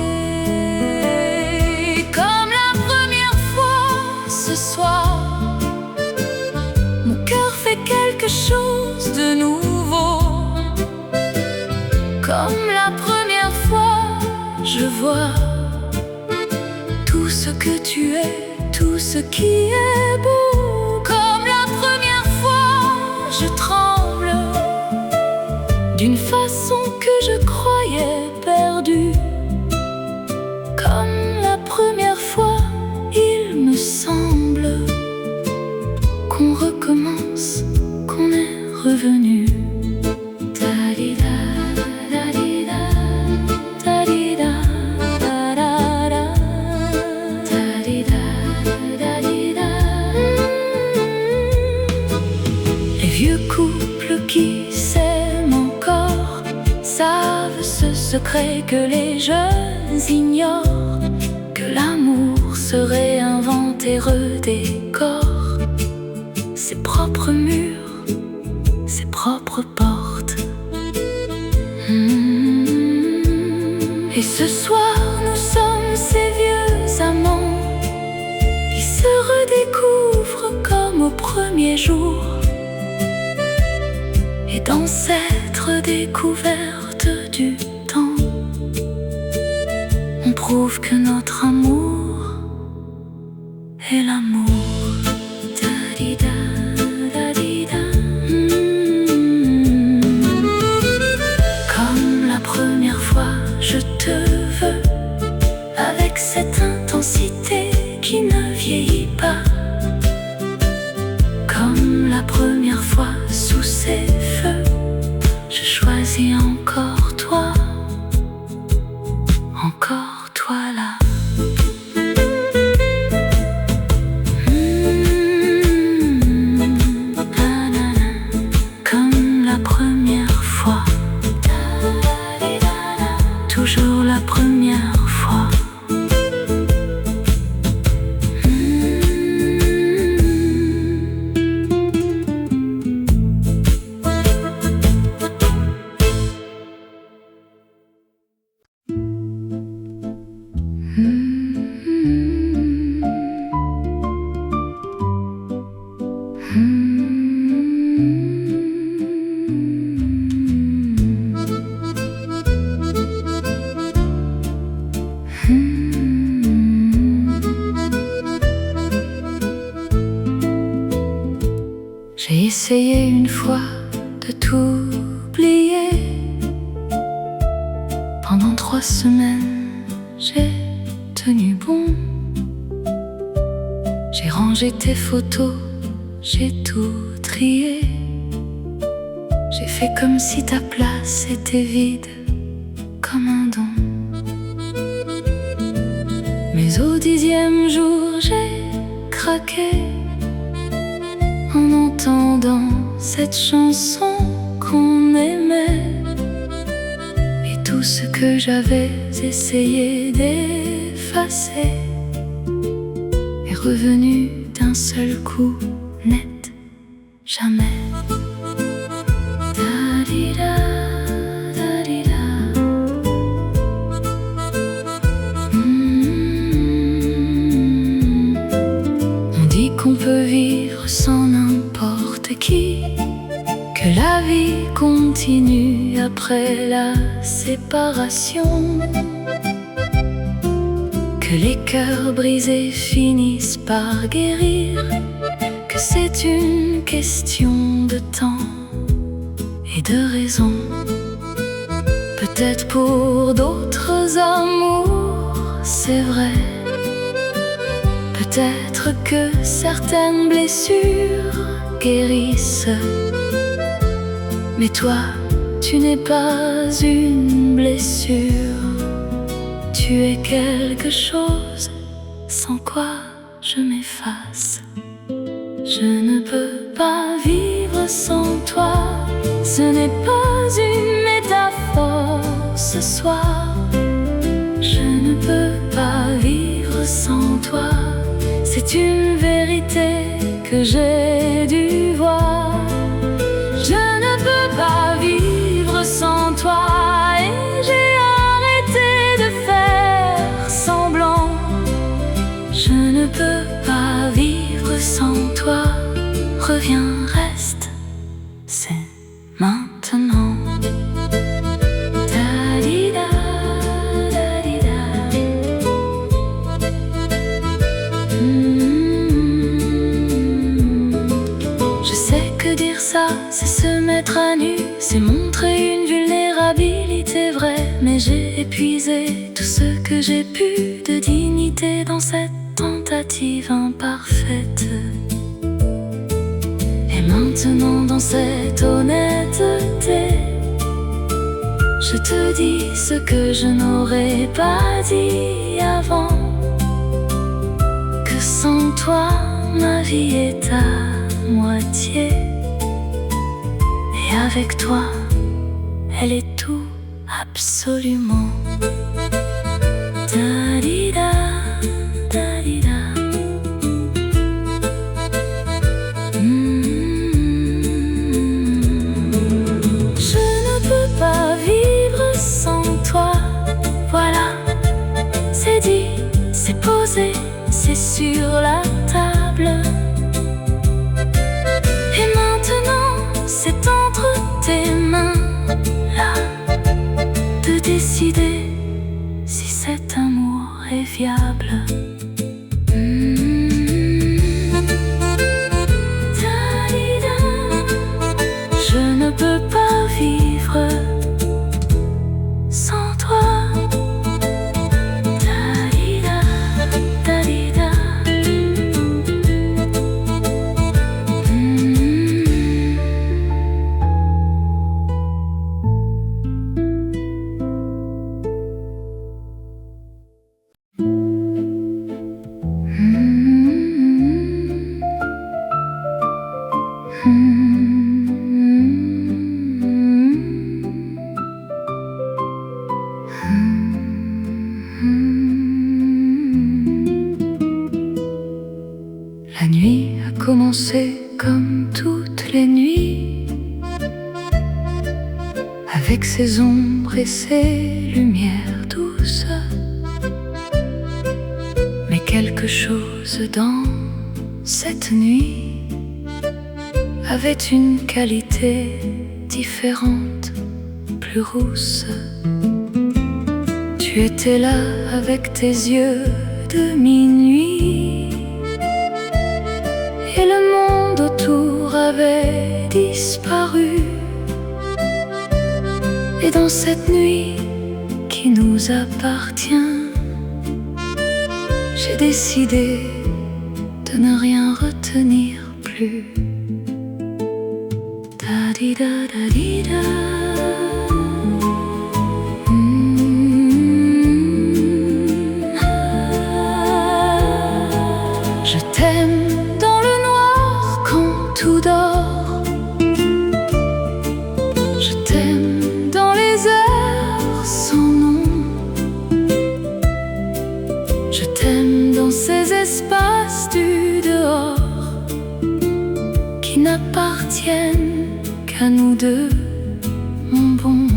Comme la première fois ce soir, mon cœur fait quelque chose de nouveau. Comme la première fois, je vois tout ce que tu es, tout ce qui est beau. Comme la première fois, je tremble d'une façon que je croyais perdue. Comme la première fois, il me semble qu'on recommence, qu'on est revenu. Secret que les jeunes ignorent, que l'amour se réinvente et redécore ses propres murs, ses propres portes. Et ce soir nous sommes ces vieux amants qui se redécouvrent comme au premier jour. Et dans cette redécouverte du temps, on prouve que notre amour est l'amour. Da-di-da, da-di-da. Comme la première fois, je te veux, avec cette intensité qui ne vieillit pas. Comme la première fois, sous ces feux, je choisis encore toi. Encore toi là. Comme la première fois, toujours la première fois. J'ai essayé une fois de t'oublier. Pendant 3 semaines, j'ai tenu bon. J'ai rangé tes photos, j'ai tout trié. J'ai fait comme si ta place était vide Mais au 10e jour j'ai craqué en entendant cette chanson qu'on aimait, et tout ce que j'avais essayé d'effacer est revenu d'un seul coup net, jamais. Da-di-da, da-di-da. On dit qu'on peut vivre sans n'importe qui, que la vie continue après la séparation, que les cœurs brisés finissent par guérir, que c'est une question de temps et de raison. Peut-être pour d'autres amours, c'est vrai. Peut-être que certaines blessures guérissent. Mais toi, tu n'es pas une blessure. Tu es quelque chose sans quoi je m'efface. Je ne peux pas vivre sans toi. Ce n'est pas une métaphore ce soir. Je ne peux pas vivre sans toi. C'est une vérité que j'ai dû voir. Je ne peux pas vivre sans toi, et j'ai arrêté de faire semblant. Je ne peux pas vivre sans toi. Reviens, reste, c'est maintenant. Da-di-da, da-di-da. Je sais que dire ça, c'est se mettre à nu, c'est montrer une vulnérabilité vraie. Mais j'ai épuisé tout ce que j'ai pu de dignité dans cette tentative imparfaite. Et maintenant dans cette honnêteté, je te dis ce que je n'aurais pas dit avant, que sans toi ma vie est à moitié, et avec toi elle est tout absolument. Da-di-da, da-di-da. Je ne peux pas vivre sans toi. Voilà, c'est dit, c'est posé, c'est sur la table. Et maintenant, c'est entre tes mains là de décider si cet amour est viable. Da-di-da. Je ne peux pas vivre sans toi. Da-di-da, da-di-da. La nuit a commencé comme toutes les nuits, avec ses ombres et ses lumières douces. Mais quelque chose dans cette nuit avait une qualité différente, plus rousse. Tu étais là avec tes yeux de minuit, et le monde autour avait disparu. Et dans cette nuit qui nous appartient, j'ai décidé de ne rien retenir plus. Da-di-da, da-di-da. ces espaces du dehors qui n'appartiennent qu'à nous deux, mon bon.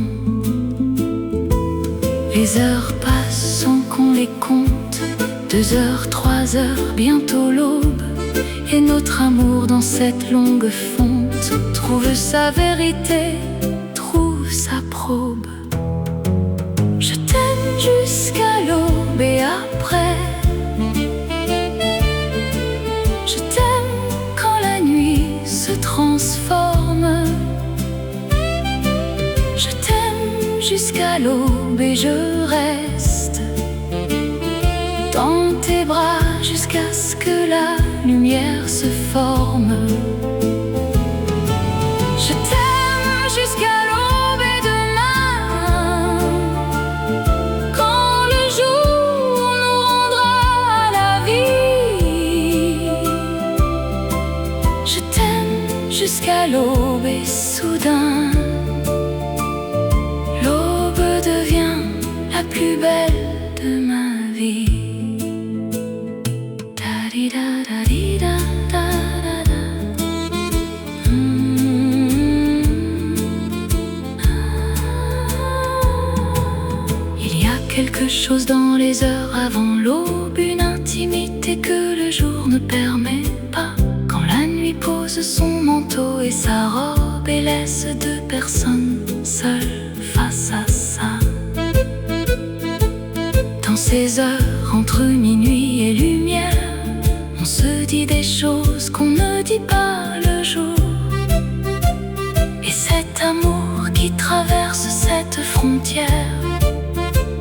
Les heures passent sans qu'on les compte, 2 heures, 3 heures, bientôt l'aube. Et notre amour dans cette longue fonte trouve sa vérité, trouve sa probe. Je t'aime jusqu'à l'aube et après. Je t'aime quand la nuit se transforme. Je t'aime jusqu'à l'aube et je reste dans tes bras jusqu'à ce que la lumière se forme. Je t'aime jusqu'à l'aube et demain, quand le jour nous rendra la vie. Je t'aime jusqu'à l'aube et soudain, l'aube devient la plus belle de ma vie. Il y a quelque chose dans les heures avant l'aube, une intimité que le jour ne permet pas. Quand la nuit pose son manteau et sa robe et laisse 2 personnes seules face à ça. Dans ces heures entre minuit et lumière, on se dit des choses qu'on ne dit pas le jour. Et cet amour qui traverse cette frontière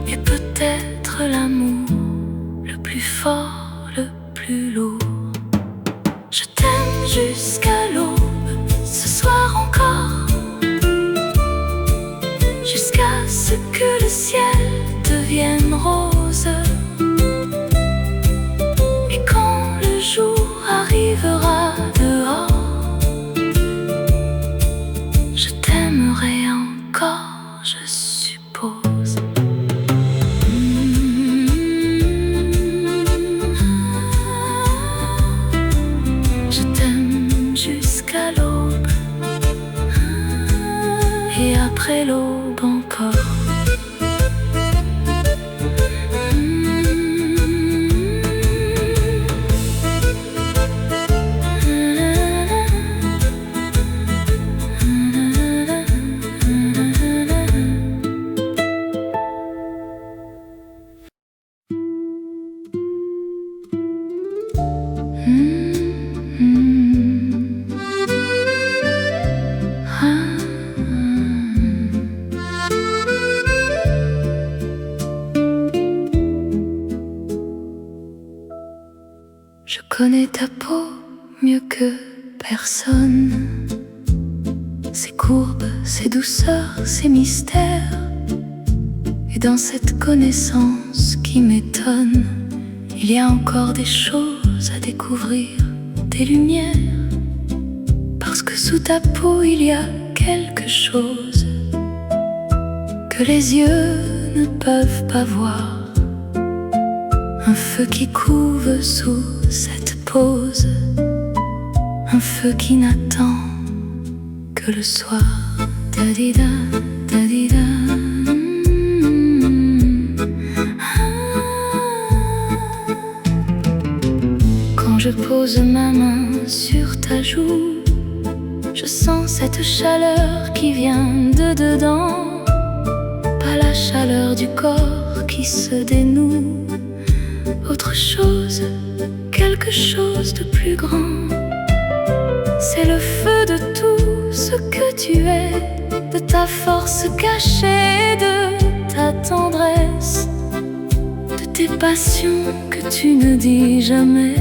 est peut-être l'amour le plus fort, le plus lourd. Je t'aime jusqu'à l'aube, ce soir encore, jusqu'à ce que le ciel devienne rose. Et quand le jour arrivera dehors, je t'aimerai encore, je suppose. Je t'aime jusqu'à l'aube et après l'aube encore. Je connais ta peau mieux que personne, ses courbes, ses douceurs, ses mystères. Et dans cette connaissance qui m'étonne, il y a encore des choses à découvrir, des lumières. Parce que sous ta peau il y a quelque chose que les yeux ne peuvent pas voir. Un feu qui couve sous cette pose, un feu qui n'attend que le soir. Da-di-da, da-di-da. Quand je pose ma main sur ta joue, je sens cette chaleur qui vient de dedans, pas la chaleur du corps qui se dénoue. Autre chose, quelque chose de plus grand. C'est le feu de tout ce que tu es, de ta force cachée, de ta tendresse, de tes passions que tu ne dis jamais,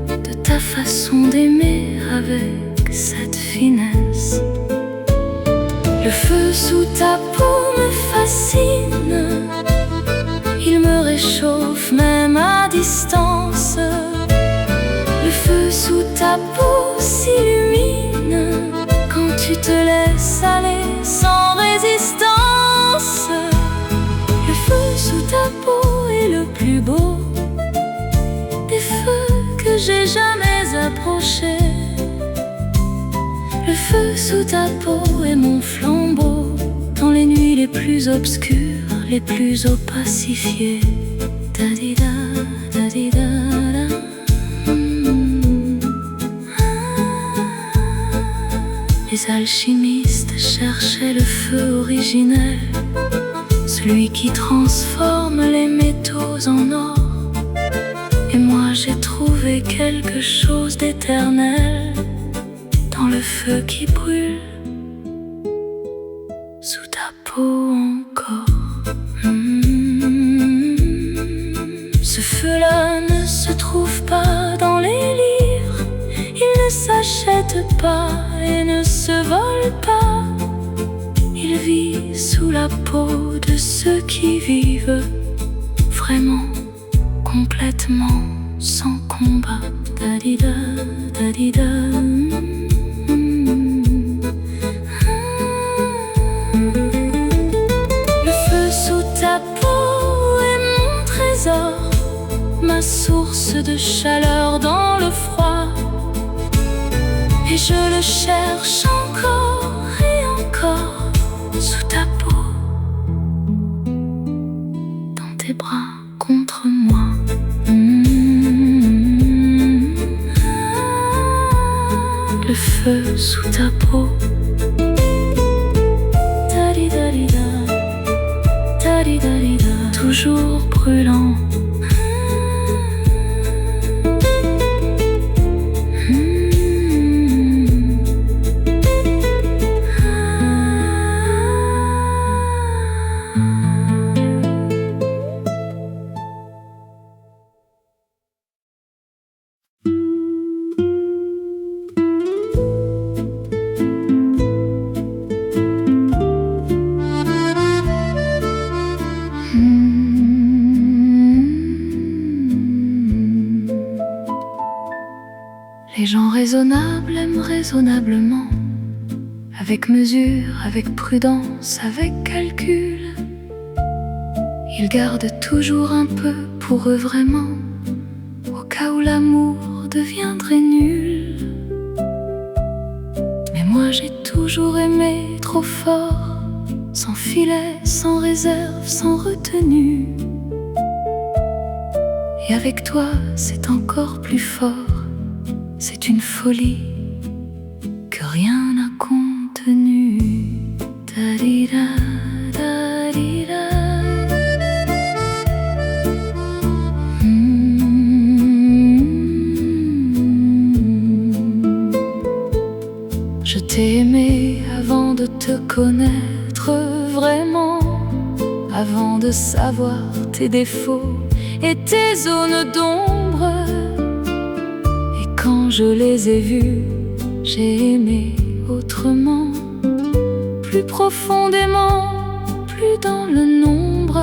de ta façon d'aimer avec cette finesse. Le feu sous ta peau me fascine, il me réchauffe même à distance. Le feu sous ta peau s'illumine quand tu te laisses aller sans résistance. Le feu sous ta peau est le plus beau j'ai jamais approché. Le feu sous ta peau est mon flambeau, dans les nuits les plus obscures, les plus opacifiées. Da-di-da, da-di-da-da. Les alchimistes cherchaient le feu originel, celui qui transforme les métaux en or. Et moi j'ai trouvé quelque chose d'éternel dans le feu qui brûle sous ta peau encore. Ce feu-là ne se trouve pas dans les livres, il ne s'achète pas et ne se vole pas. Il vit sous la peau de ceux qui vivent vraiment, complètement, sans combat. Da-di-da, da-di-da. Le feu sous ta peau est mon trésor, ma source de chaleur dans le froid. Et je le cherche encore et encore sous ta peau, dans tes bras contre moi. Le feu sous ta peau. Da-di-da-di-da, da-di-da-di-da, toujours brûlant. Les gens raisonnables aiment raisonnablement, avec mesure, avec prudence, avec calcul. Ils gardent toujours un peu pour eux vraiment, au cas où l'amour deviendrait nul. Mais moi j'ai toujours aimé trop fort, sans filet, sans réserve, sans retenue. Et avec toi c'est encore plus fort. C'est une folie que rien n'a contenue. Da-di-da, da-di-da. Je t'ai aimé avant de te connaître vraiment, avant de savoir tes défauts et tes zones d'ombre. Quand je les ai vus, j'ai aimé autrement, plus profondément, plus dans le nombre.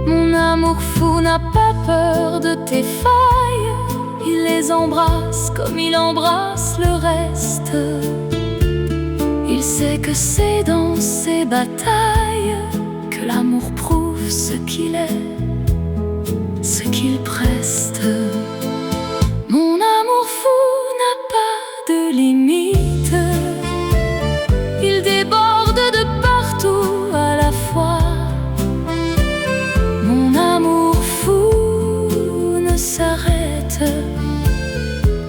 Mon amour fou n'a pas peur de tes failles, il les embrasse comme il embrasse le reste. Il sait que c'est dans ses batailles que l'amour prouve ce qu'il est, ce qu'il preste. Mon amour fou n'a pas de limite, il déborde de partout à la fois. Mon amour fou ne s'arrête,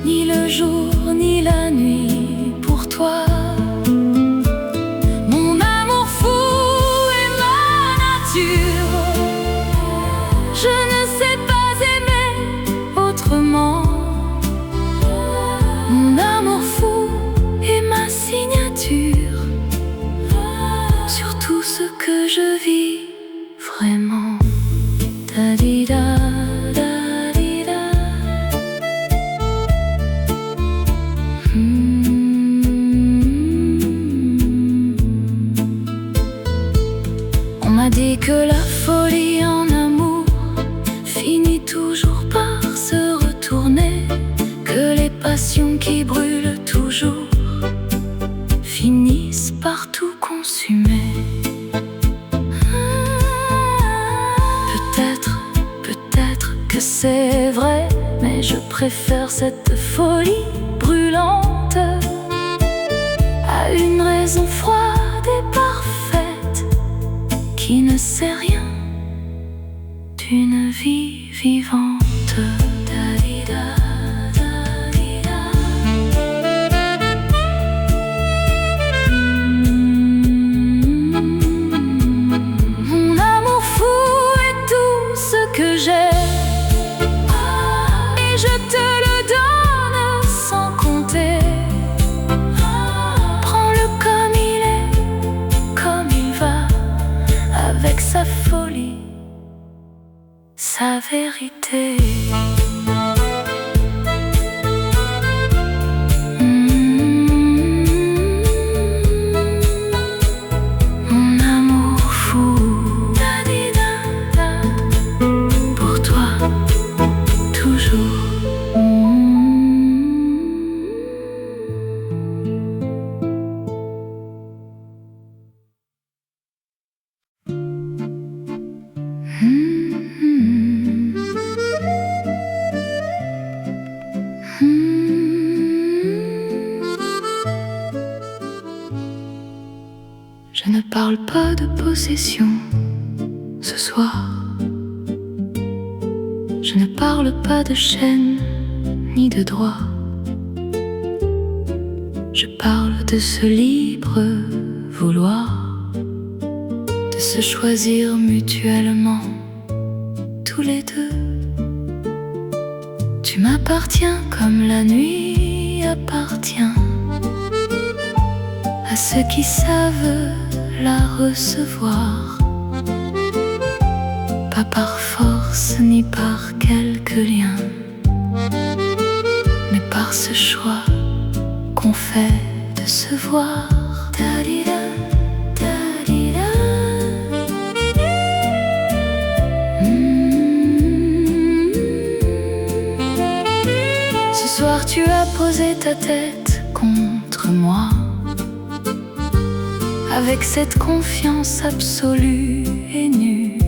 ni le jour ni la nuit pour toi. Mon amour fou est ma nature, je ne sais pas aimer autrement. Mon amour fou est ma signature sur tout ce que je vis vraiment. Da-di-da, da-di-da. On m'a dit que la folie en amour finit toujours par se retourner, que les passions qui brûlent toujours finissent par tout consumer. Peut-être que c'est vrai, mais je préfère cette folie brûlante à une raison froide et parfaite qui ne sait rien d'une vie vivante. Mon amour fou est tout ce que j'ai, et je te le donne sans compter. Prends-le comme il est, comme il va, avec sa folie, sa vérité. Mon amour fou, pour toi, toujours. Je ne parle pas de possession ce soir. Je ne parle pas de chaîne ni de droit. Je parle de ce libre vouloir, de se choisir mutuellement tous les deux. Tu m'appartiens comme la nuit appartient à ceux qui savent la recevoir, pas par force ni par quelques liens, mais par ce choix qu'on fait de se voir. Ce soir tu as posé ta tête contre moi, avec cette confiance absolue et nue.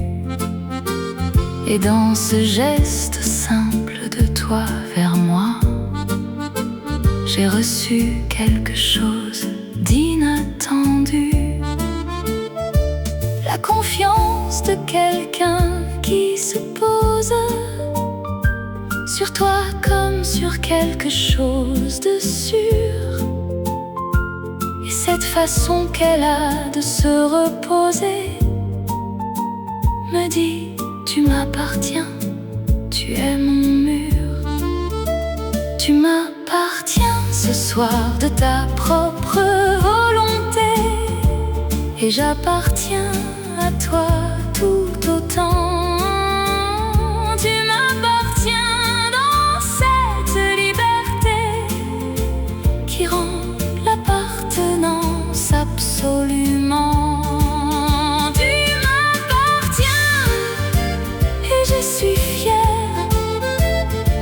Et dans ce geste simple de toi vers moi, j'ai reçu quelque chose d'inattendu. La confiance de quelqu'un qui se pose sur toi comme sur quelque chose de sûr. Et cette façon qu'elle a de se reposer me dit: tu m'appartiens, tu es mon mur. Tu m'appartiens ce soir de ta propre volonté, et j'appartiens à toi tout autant. Tu m'appartiens dans cette liberté qui rend l'appartenance absolument. Tu m'appartiens et je suis fière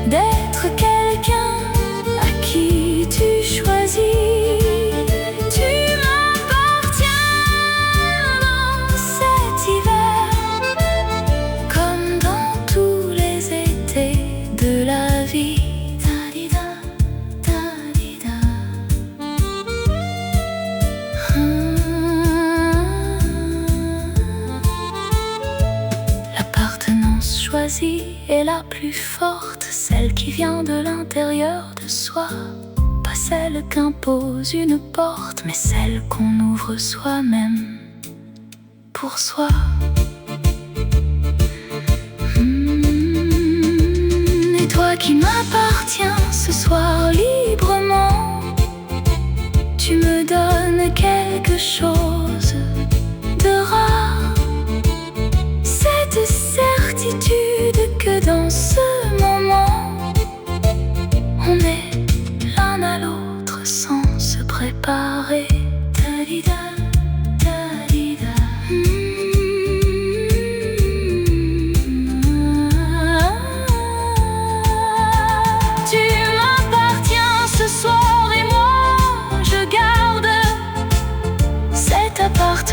d'être quelqu'un à qui tu choisis. Tu m'appartiens dans cet hiver comme dans tous les étés de la vie. L'appartenance choisie est la plus forte, celle qui vient de l'intérieur de soi. Pas celle qu'impose une porte, mais celle qu'on ouvre soi-même pour soi. Et toi qui m'appartiens ce soir librement, tu me donnes quelque chose de rare, cette certitude que dans ce moment on est l'un à l'autre sans se préparer. Tu m'appartiens ce soir et moi je garde cette appartenance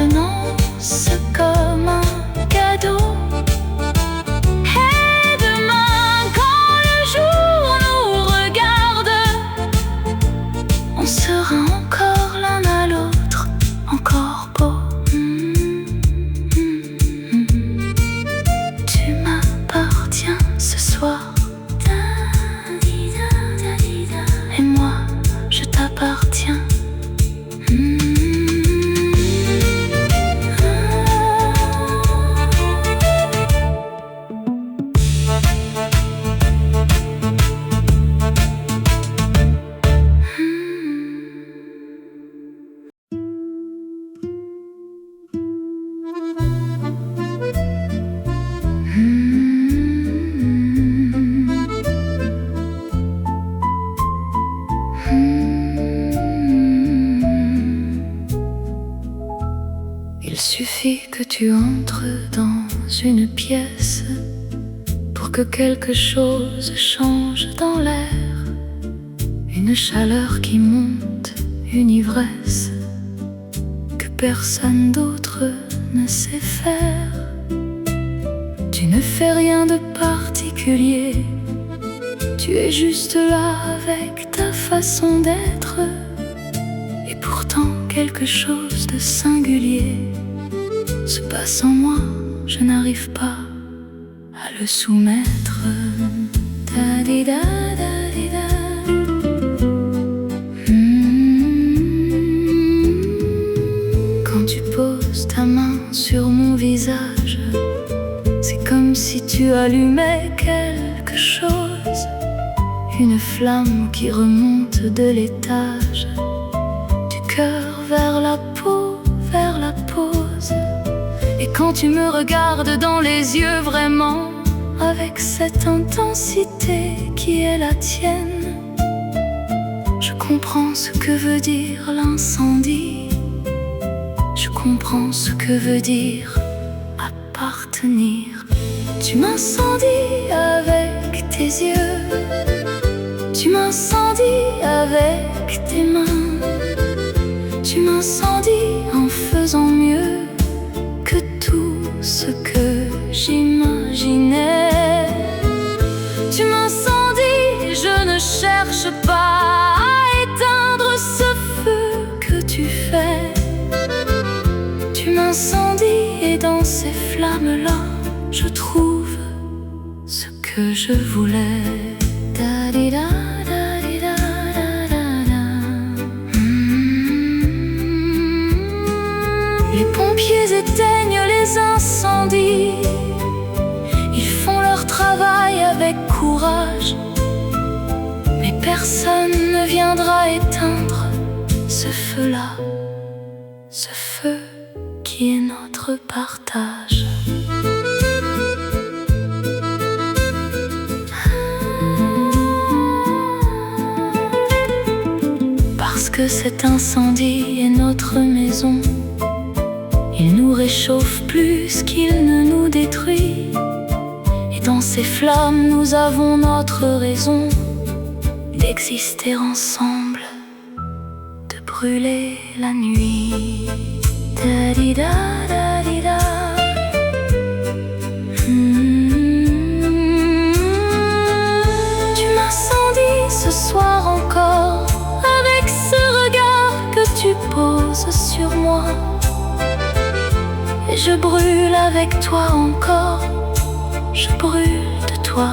que quelque chose change dans l'air, une chaleur qui monte, une ivresse que personne d'autre ne sait faire. Tu ne fais rien de particulier, tu es juste là avec ta façon d'être. Et pourtant quelque chose de singulier se passe en moi, je n'arrive pas à le soumettre. Da-di-da-da-di-da. Quand tu poses ta main sur mon visage, c'est comme si tu allumais quelque chose, une flamme qui remonte de l'étage, du cœur vers la peau, vers la pose. Et quand tu me regardes dans les yeux vraiment, avec cette intensité qui est la tienne, je comprends ce que veut dire l'incendie, je comprends ce que veut dire appartenir. Tu m'incendies avec tes yeux, tu m'incendies avec tes mains, tu m'incendies en faisant mieux que tout ce que j'imaginais. Tu m'incendies, je ne cherche pas à éteindre ce feu que tu fais. Tu m'incendies et dans ces flammes-là, je trouve ce que je voulais. Da-di-da, da-di-da, da-da-da. Les pompiers éteignent les incendies, ils font leur travail avec courage, mais personne ne viendra éteindre ce feu-là, ce feu qui est notre partage. Parce que cet incendie est notre maison, il nous réchauffe plus qu'il ne nous détruit. Et dans ces flammes, nous avons notre raison d'exister ensemble, de brûler la nuit. Da-di-da, da-di-da. Tu m'incendies ce soir encore avec ce regard que tu poses sur moi. Et je brûle avec toi encore, je brûle de toi.